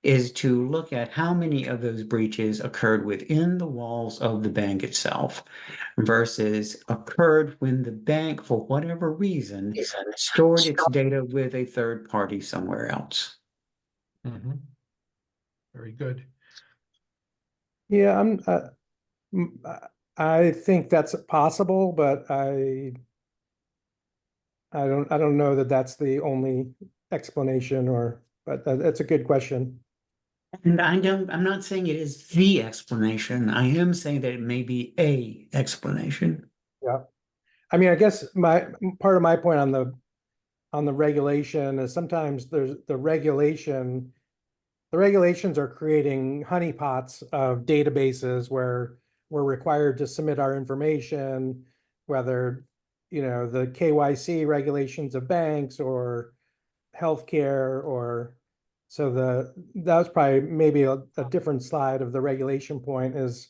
is to look at how many of those breaches occurred within the walls of the bank itself versus occurred when the bank, for whatever reason, stored its data with a third party somewhere else. Mhm. Very good. yeah, I think that's possible, but I don't know that that's the only explanation but that's a good question. And I'm not saying it is the explanation. I am saying that it may be a explanation. Yeah. I mean, I guess part of my point on the regulation is sometimes there's the regulations are creating honeypots of databases where we're required to submit our information, whether, the KYC regulations of banks or healthcare so that was probably maybe a different slide of the regulation point is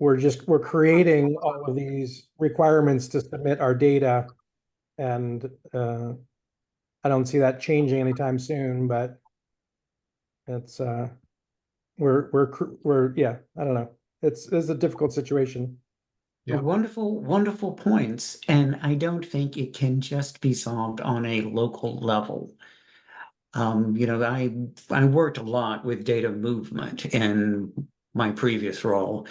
we're creating all of these requirements to submit our data. And I don't see that changing anytime soon, but it's yeah, I don't know. It's a difficult situation. Yeah. Wonderful, wonderful points. And I don't think it can just be solved on a local level. I worked a lot with data movement in my previous role,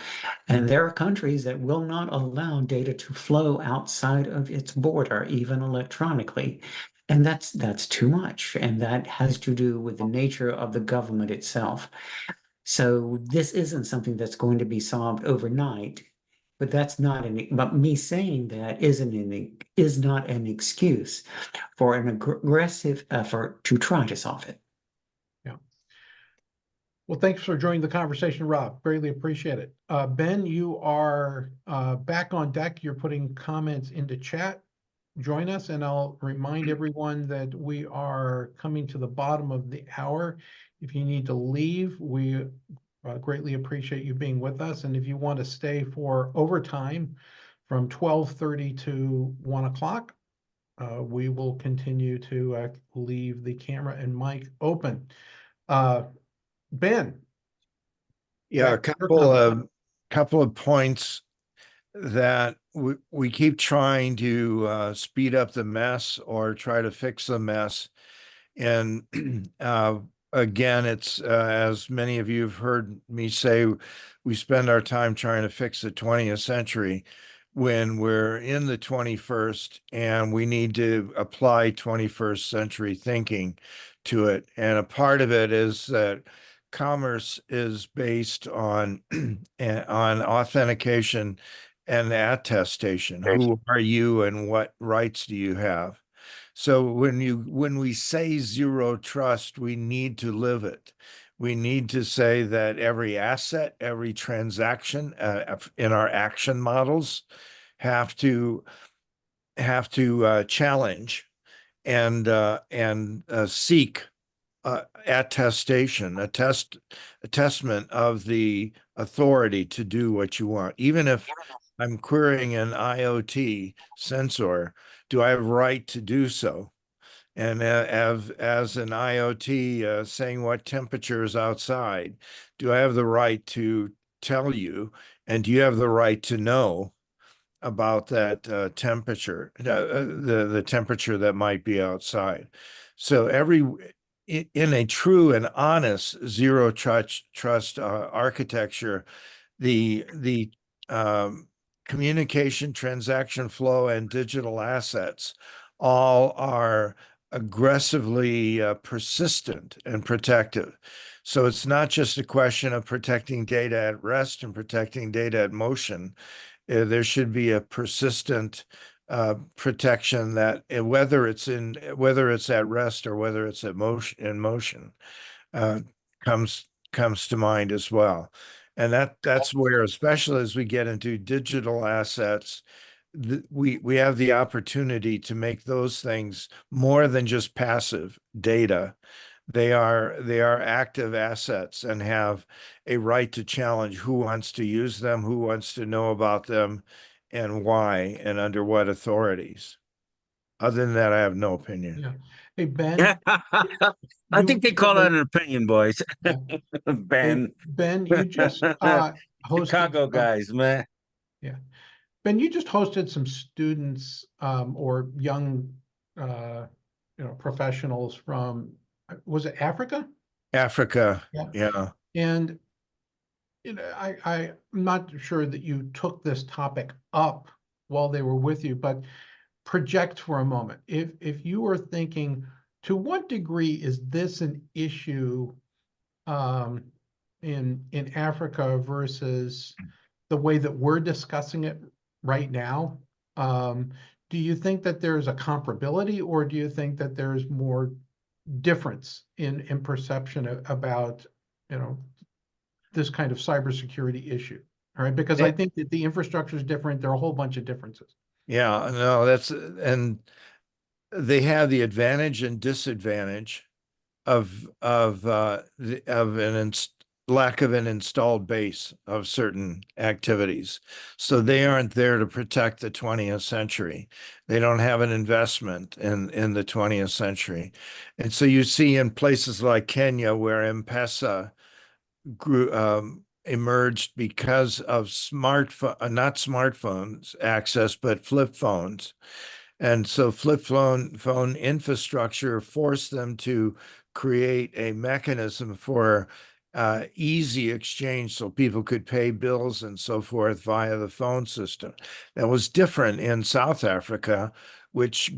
and there are countries that will not allow data to flow outside of its border, even electronically. And that's too much. And that has to do with the nature of the government itself. So this isn't something that's going to be solved overnight, but but me saying that is not an excuse for an aggressive effort to try to solve it. Well, thanks for joining the conversation, Rob. Greatly appreciate it. Ben, you are back on deck. You're putting comments into chat. Join us, and I'll remind everyone that we are coming to the bottom of the hour. If you need to leave, we greatly appreciate you being with us. And if you want to stay for overtime from 12:30 to 1 o'clock, we will continue to leave the camera and mic open. Ben. Yeah, a couple of points that we keep trying to speed up the mess or try to fix the mess. And again, it's as many of you have heard me say, we spend our time trying to fix the 20th century. when we're in the 21st and we need to apply 21st century thinking to it. And a part of it is that commerce is based on on authentication and attestation. Who are you and what rights do you have? So when we say zero trust, we need to live it. We need to say that every asset, every transaction in our action models have to challenge and seek attestment of the authority to do what you want. Even if I'm querying an IoT sensor, do I have right to do so? And as an IoT saying what temperature is outside, do I have the right to tell you? And do you have the right to know about that temperature, the temperature that might be outside? So in a true and honest zero trust architecture, the communication, transaction flow, and digital assets all are aggressively persistent and protective. So it's not just a question of protecting data at rest and protecting data at motion. There should be a persistent protection that whether it's at rest or whether it's at motion uh, comes to mind as well. And that's where, especially as we get into digital assets, we have the opportunity to make those things more than just passive data. They are active assets and have a right to challenge who wants to use them, who wants to know about them, and why, and under what authorities. Other than that, I have no opinion. Yeah. Hey, Ben, I think they call that an opinion, boys. Yeah. Hey, Ben, Ben, you just hosted Chicago guys, man. Yeah. Ben, you just hosted some students or young professionals from, was it Africa? Africa, Yeah. yeah. And I'm not sure that you took this topic up while they were with you, but project for a moment. If you were thinking, to what degree is this an issue in Africa versus the way that we're discussing it right now? Do you think that there's a comparability, or do you think that there's more difference in perception about this kind of cybersecurity issue? All right, because I think that the infrastructure is different. There are a whole bunch of differences. Yeah, no, and they have the advantage and disadvantage of lack of an installed base of certain activities. So they aren't there to protect the 20th century. They don't have an investment in the 20th century. And so you see in places like Kenya where M-Pesa emerged because of not smartphones access, but flip phones. And so flip phone infrastructure forced them to create a mechanism for easy exchange so people could pay bills and so forth via the phone system. That was different in South Africa, which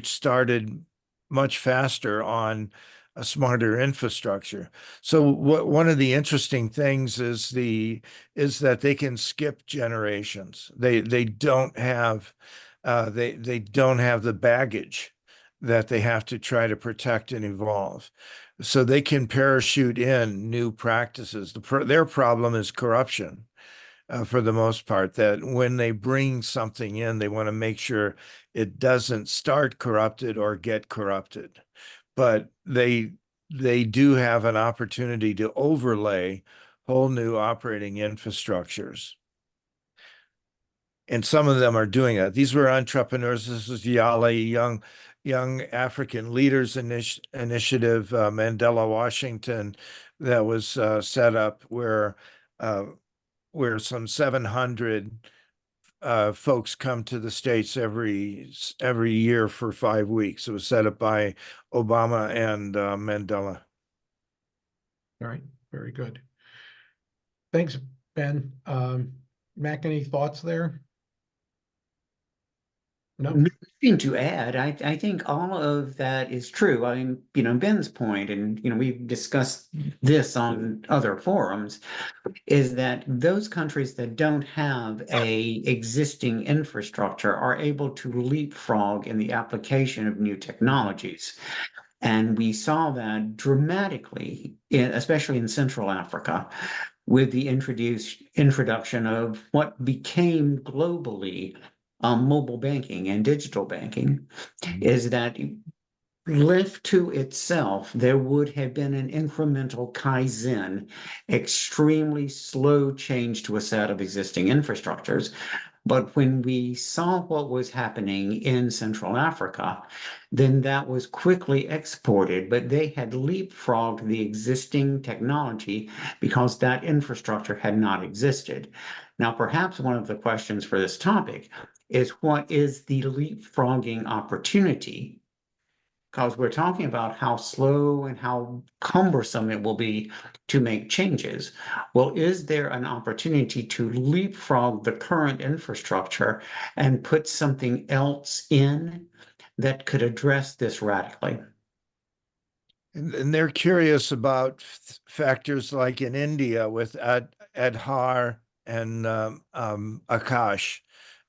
started much faster on a smarter infrastructure. So one of the interesting things is that they can skip generations. They don't have they don't have the baggage that they have to try to protect and evolve. So they can parachute in new practices. Their problem is corruption for the most part, that when they bring something in, they want to make sure it doesn't start corrupted or get corrupted. But they do have an opportunity to overlay whole new operating infrastructures. And some of them are doing it. These were entrepreneurs. This was Yali, young African Leaders Initiative, Mandela, Washington, that was set up where some 700 folks come to the States every year for 5 weeks. It was set up by Obama and Mandela. All right, very good. Thanks, Ben. Mac, any thoughts there? No, Nothing to add. I think all of that is true. I mean, Ben's point, and we've discussed this on other forums, is that those countries that don't have a existing infrastructure are able to leapfrog in the application of new technologies. And we saw that dramatically, especially in Central Africa, with the introduction of what became globally mobile banking and digital banking, is that left to itself, there would have been an incremental Kaizen, extremely slow change to a set of existing infrastructures. But when we saw what was happening in Central Africa, then that was quickly exported, but they had leapfrogged the existing technology because that infrastructure had not existed. Now, perhaps one of the questions for this topic is, what is the leapfrogging opportunity? Because we're talking about how slow and how cumbersome it will be to make changes. Well, is there an opportunity to leapfrog the current infrastructure and put something else in that could address this radically? And they're curious about factors like in India with Aadhaar and Akash,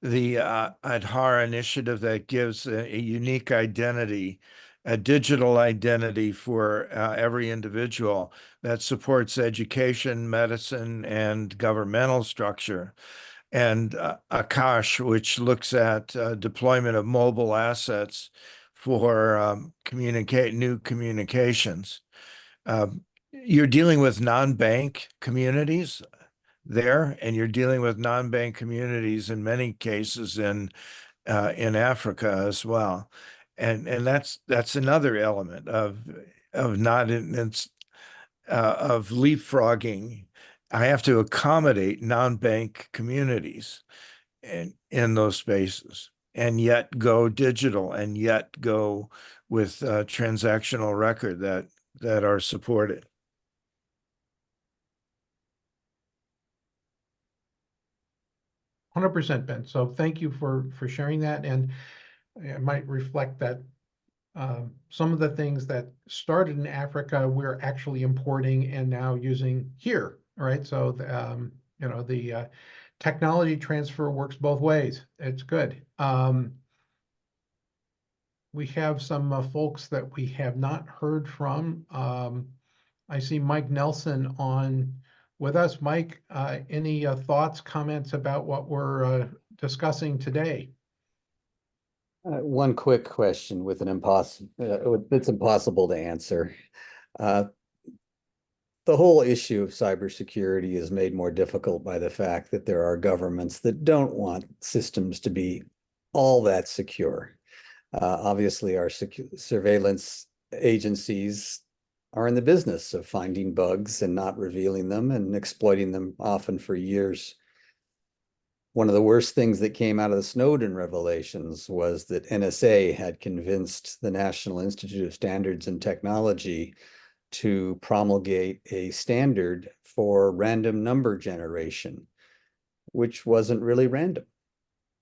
the Aadhaar initiative that gives a unique identity, a digital identity for every individual that supports education, medicine, and governmental structure. And Akash, which looks at deployment of mobile assets for new communications. You're dealing with non-bank communities there, and you're dealing with non-bank communities in many cases in Africa as well, and that's another element of not it's of leapfrogging. I have to accommodate non-bank communities in those spaces, and yet go digital, and yet go with transactional record that are supported. 100%, Ben. So thank you for sharing that, and it might reflect that some of the things that started in Africa, we're actually importing and now using here. All right, so the technology transfer works both ways. It's good. We have some folks that we have not heard from. I see Mike Nelson on with us. Mike, any thoughts, comments about what we're discussing today? One quick question with an it's impossible to answer. The whole issue of cybersecurity is made more difficult by the fact that there are governments that don't want systems to be all that secure. Obviously, our surveillance agencies are in the business of finding bugs and not revealing them and exploiting them often for years. One of the worst things that came out of the Snowden revelations was that NSA had convinced the National Institute of Standards and Technology to promulgate a standard for random number generation, which wasn't really random,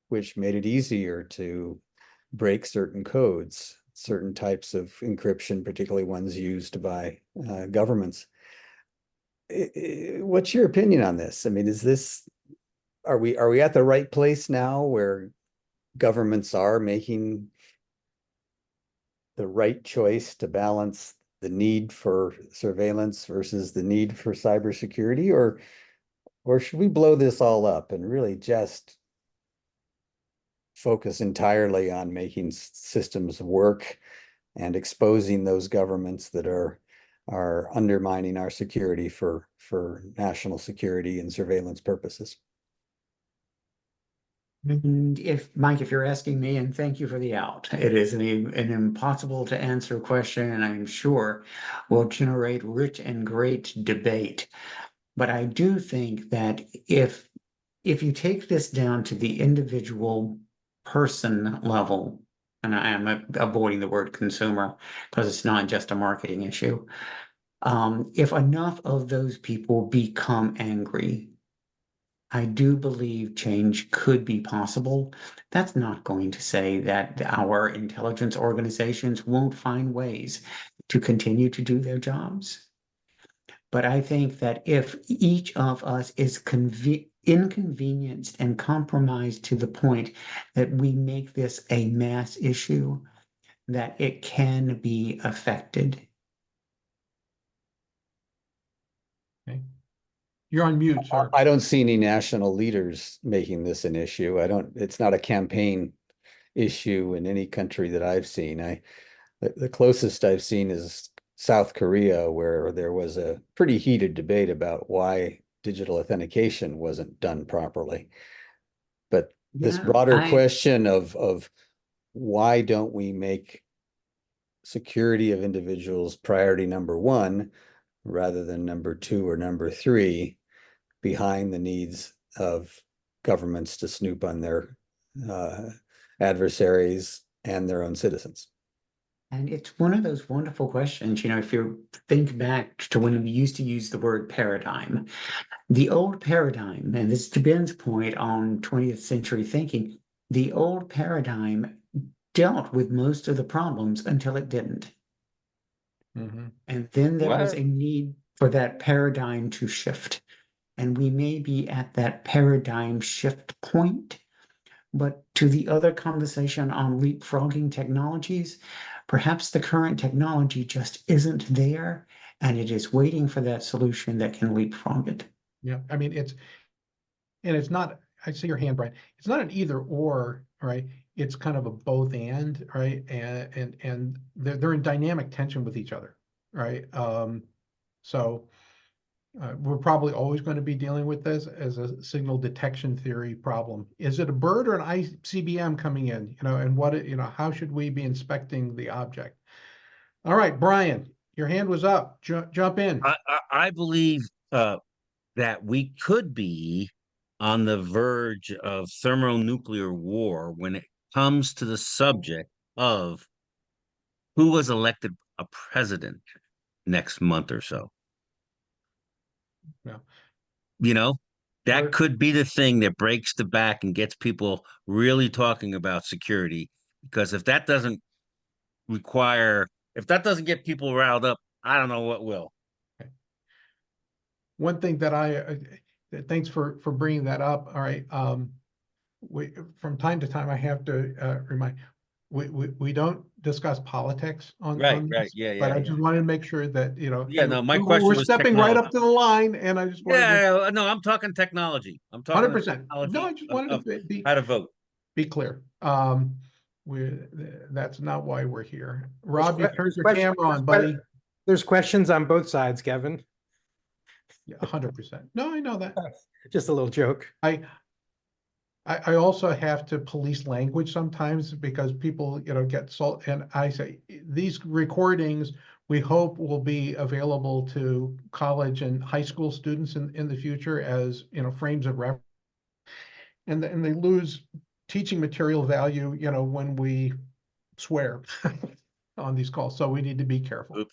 which made it easier to break certain codes, certain types of encryption, particularly ones used by governments. What's your opinion on this? I mean, are we at the right place now where governments are making the right choice to balance the need for surveillance versus the need for cybersecurity, or should we blow this all up and really just focus entirely on making systems work and exposing those governments that are undermining our security for national security and surveillance purposes? And Mike, if you're asking me, and thank you for the out, it is an impossible to answer question, and I'm sure will generate rich and great debate. But I do think that if you take this down to the individual person level, and I am avoiding the word consumer because it's not just a marketing issue, if enough of those people become angry, I do believe change could be possible. That's not going to say that our intelligence organizations won't find ways to continue to do their jobs. But I think that if each of us is inconvenienced and compromised to the point that we make this a mass issue, that it can be affected. Okay. You're on mute, sir. I don't see any national leaders making this an issue. It's not a campaign issue in any country that I've seen. The closest I've seen is South Korea, where there was a pretty heated debate about why digital authentication wasn't done properly. But this broader question of why don't we make security of individuals priority number one rather than number two or number three, behind the needs of governments to snoop on their adversaries and their own citizens? And it's one of those wonderful questions, if you think back to when we used to use the word paradigm, the old paradigm, and this is to Ben's point on 20th century thinking, the old paradigm dealt with most of the problems until it didn't. Mhm. And then there was What? a need for that paradigm to shift. And we may be at that paradigm shift point. But to the other conversation on leapfrogging technologies, perhaps the current technology just isn't there, and it is waiting for that solution that can leapfrog it. Yeah, I mean, it's not, I see your hand, Brian. It's not an either or, right? It's kind of a both and, right? And they're in dynamic tension with each other, right? So we're probably always going to be dealing with this as a signal detection theory problem. Is it a bird or an ICBM coming in? And how should we be inspecting the object? All right, Brian, your hand was up. Jump in. I believe that we could be on the verge of thermonuclear war when it comes to the subject of who was elected a president next month or so. Yeah. That could be the thing that breaks the back and gets people really talking about security. Because if that doesn't get people riled up, I don't know what will. Okay. One thing that thanks for bringing that up. All right. From time to time, I have to remind, we don't discuss politics on Right, this, yeah, but I yeah. just wanted to make sure that, Yeah, no, my question we're was stepping right technology. up to the line, and I just wanted to Yeah, no, I'm talking technology. I'm talking 100%. No, I just wanted to be how to vote. clear. That's not why we're here. Rob, you turned There's your questions- camera on, buddy. There's questions on both sides, Kevin. Yeah, 100%. No, I know that. Just a little joke. I also have to police language sometimes because people, get salt. And I say these recordings, we hope will be available to college and high school students in the future as, frames of reference. And they lose teaching material value, when we swear on these calls. So we need to be careful.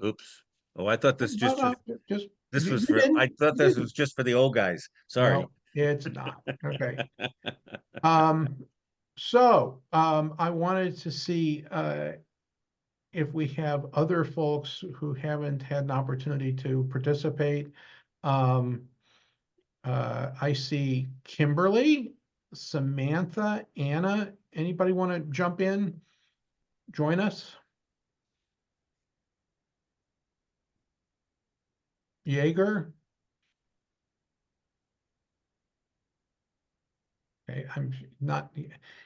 Oops. Oh, I thought this No, no, I thought this was just for the old guys. Sorry. No, it's not. Okay. I wanted to see if we have other folks who haven't had an opportunity to participate. I see Kimberly, Samantha, Anna. Anybody want to jump in? Join us? Jaeger? Okay, I'm not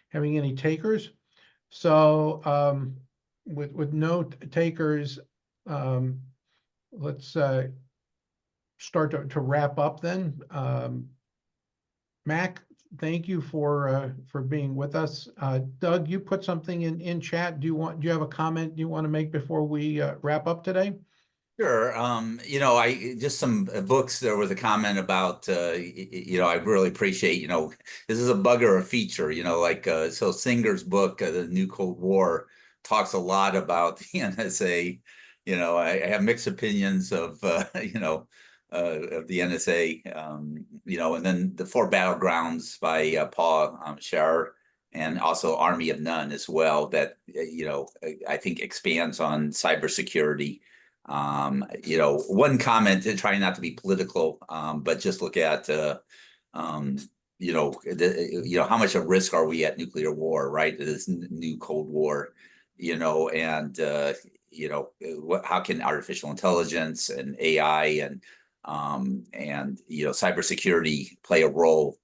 having any takers. So with no takers, let's start to wrap up then. Mac, thank you for being with us. Doug, you put something in chat. Do you have a comment you want to make before we wrap up today? Sure. I just some books. There was a comment about, I really appreciate, this is a bug or a feature, so Singer's book, The New Cold War, talks a lot about the NSA. I have mixed opinions of, of the NSA, you know, and then the Four Battlegrounds by Paul Scherer, and also Army of None as well, that, you know, I think expands on cybersecurity. You know, one comment, and trying not to be political, but just look at, you know, how much of risk are we at nuclear war, right? This new Cold War, you know, and, you know, how can artificial intelligence and AI and, you know, cybersecurity play a role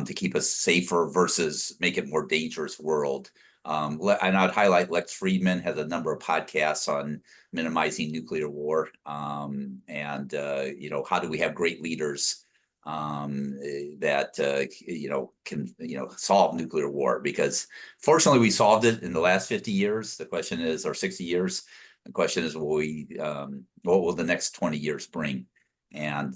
to keep us safer versus make it more dangerous world. And I'd highlight Lex Friedman has a number of podcasts on minimizing nuclear war, and you know, how do we have great leaders that you know, can, you know, solve nuclear war? Because fortunately we solved it in the last 50 years. The question is, or 60 years. The question is, will we what will the next 20 years bring? And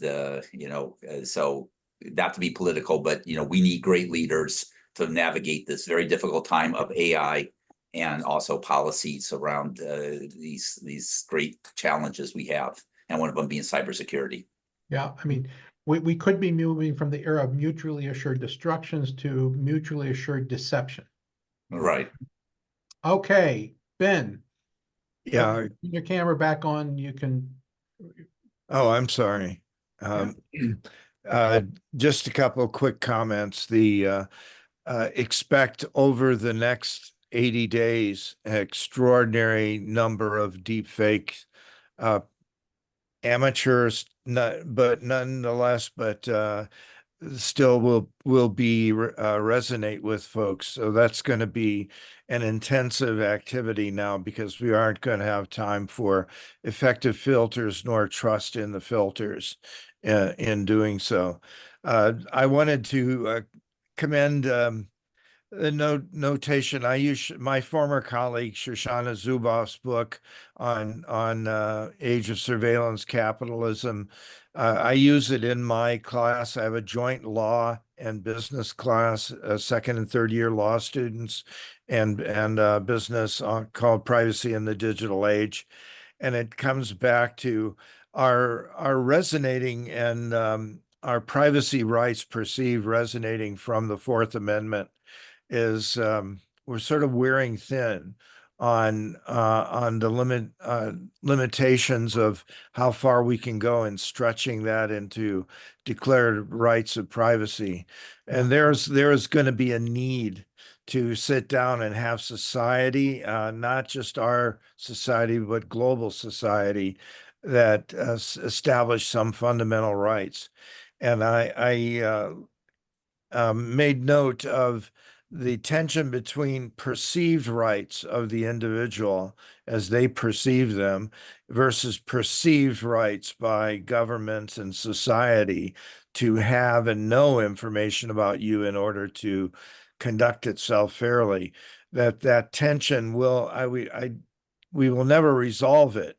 you know, so not to be political, but, you know, we need great leaders to navigate this very difficult time of AI, and also policies around these great challenges we have, and one of them being cybersecurity. Yeah, I mean, we could be moving from the era of mutually assured destructions to mutually assured deception. Right. Okay, Ben. Yeah. Your camera back on, you can. Oh, I'm sorry. Just a couple of quick comments. The expect over the next 80 days, an extraordinary number of deep fakes, amateurs, but nonetheless, but still will be resonate with folks. So that's going to be an intensive activity now, because we aren't going to have time for effective filters nor trust in the filters in doing so. I wanted to commend the notation. I use my former colleague Shoshana Zuboff's book on Age of Surveillance Capitalism. I use it in my class. I have a joint law and business class, second and third year law students, and business called Privacy in the Digital Age, and it comes back to our resonating and our privacy rights perceived resonating from the Fourth Amendment is we're sort of wearing thin on the limitations of how far we can go in stretching that into declared rights of privacy. And there is going to be a need to sit down and have society, not just our society, but global society, that establish some fundamental rights. And I made note of the tension between perceived rights of the individual as they perceive them versus perceived rights by governments and society to have and know information about you in order to conduct itself fairly. That tension we will never resolve it,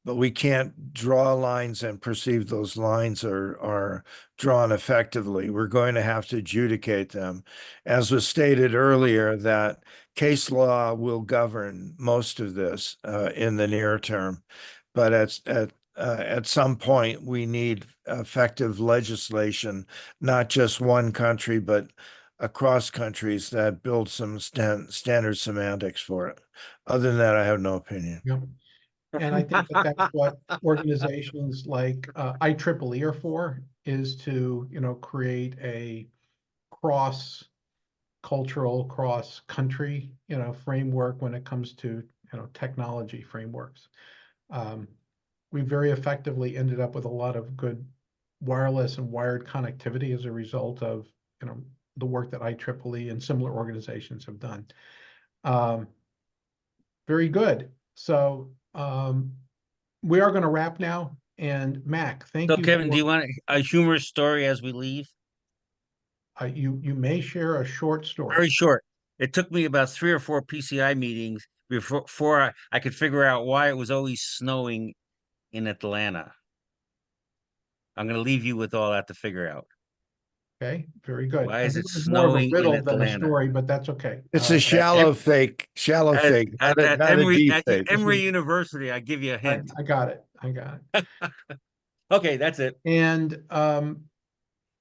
but we can't draw lines and perceive those lines are drawn effectively. We're going to have to adjudicate them. As was stated earlier, that case law will govern most of this in the near term. But at some point, we need effective legislation, not just one country, but across countries, that build some standard semantics for it. Other than that, I have no opinion. Yeah. And I think that that's what organizations like IEEE are for, is to, you know, create a cross-cultural, cross-country, you know, framework when it comes to, you know, technology frameworks. We very effectively ended up with a lot of good wireless and wired connectivity as a result of, you know, the work that IEEE and similar organizations have done. Very good. So we are going to wrap now. And Mac, thank So you. Kevin, do you want a humorous story as we leave? You may share a short story. Very short. It took me about 3 or 4 PCI meetings before I could figure out why it was always snowing in Atlanta. I'm going to leave you with all that to figure out. Okay, very good. Why is it It's more of a snowing in riddle than a Atlanta? story, but that's okay. It's a shallow fake, not a deep fake. Emory University, I give you a hint. I got it. I got it. Okay, that's it. And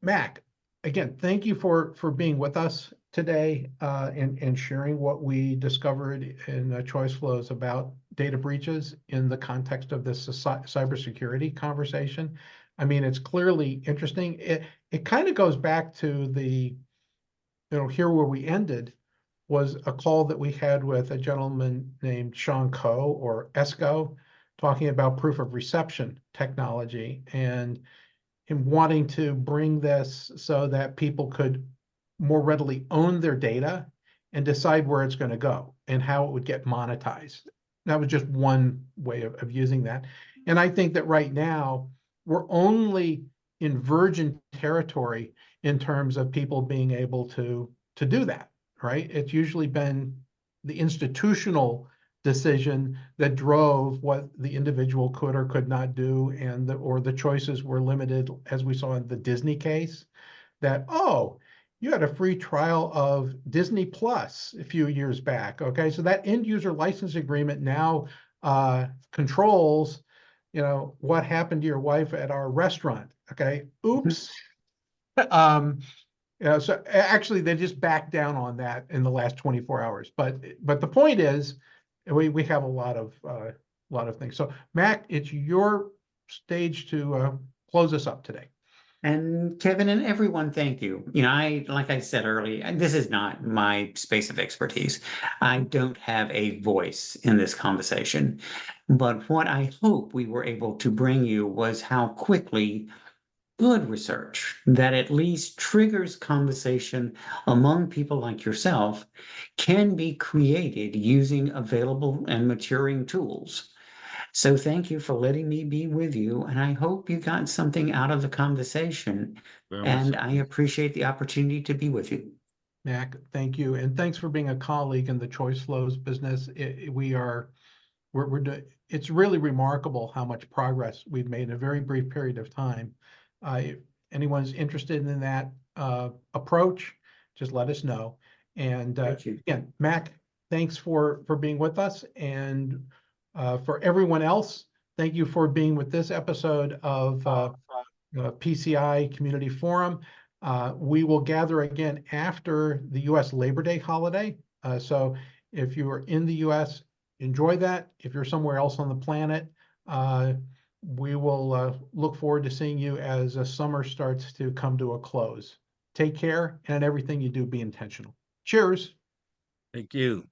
Mac, again, thank you for being with us today and sharing what we discovered in Choiceflows about data breaches in the context of this cybersecurity conversation. I mean, it's clearly interesting. It kind of goes back to the, here where we ended was a call that we had with a gentleman named Sean Coe, or ESCO, talking about proof of reception technology and him wanting to bring this so that people could more readily own their data and decide where it's going to go and how it would get monetized. That was just one way of using that. And I think that right now we're only in virgin territory in terms of people being able to do that, right? It's usually been the institutional decision that drove what the individual could or could not do, and or the choices were limited, as we saw in the Disney case, that, oh, you had a free trial of Disney Plus a few years back. Okay, so that end user license agreement now controls, what happened to your wife at our restaurant. Okay, oops. So actually they just backed down on that in the last 24 hours. But the point is, we have a lot of things. So Mac, it's your stage to close us up today. And Kevin and everyone, thank you. Like I said earlier, this is not my space of expertise. I don't have a voice in this conversation. But what I hope we were able to bring you was how quickly good research that at least triggers conversation among people like yourself can be created using available and maturing tools. So thank you for letting me be with you, and I hope you got something out of the conversation. Very much And so. I appreciate the opportunity to be with you. Mac, thank you, and thanks for being a colleague in the Choiceflows business. It's really remarkable how much progress we've made in a very brief period of time. If anyone's interested in that approach, just let us know. And Thank you. again, Mac, thanks for being with us. And for everyone else, thank you for being with this episode of PCI Community Forum. We will gather again after the U.S. Labor Day holiday. So if you are in the U.S., enjoy that. If you're somewhere else on the planet, we will look forward to seeing you as summer starts to come to a close. Take care, and in everything you do, be intentional. Cheers. Thank you.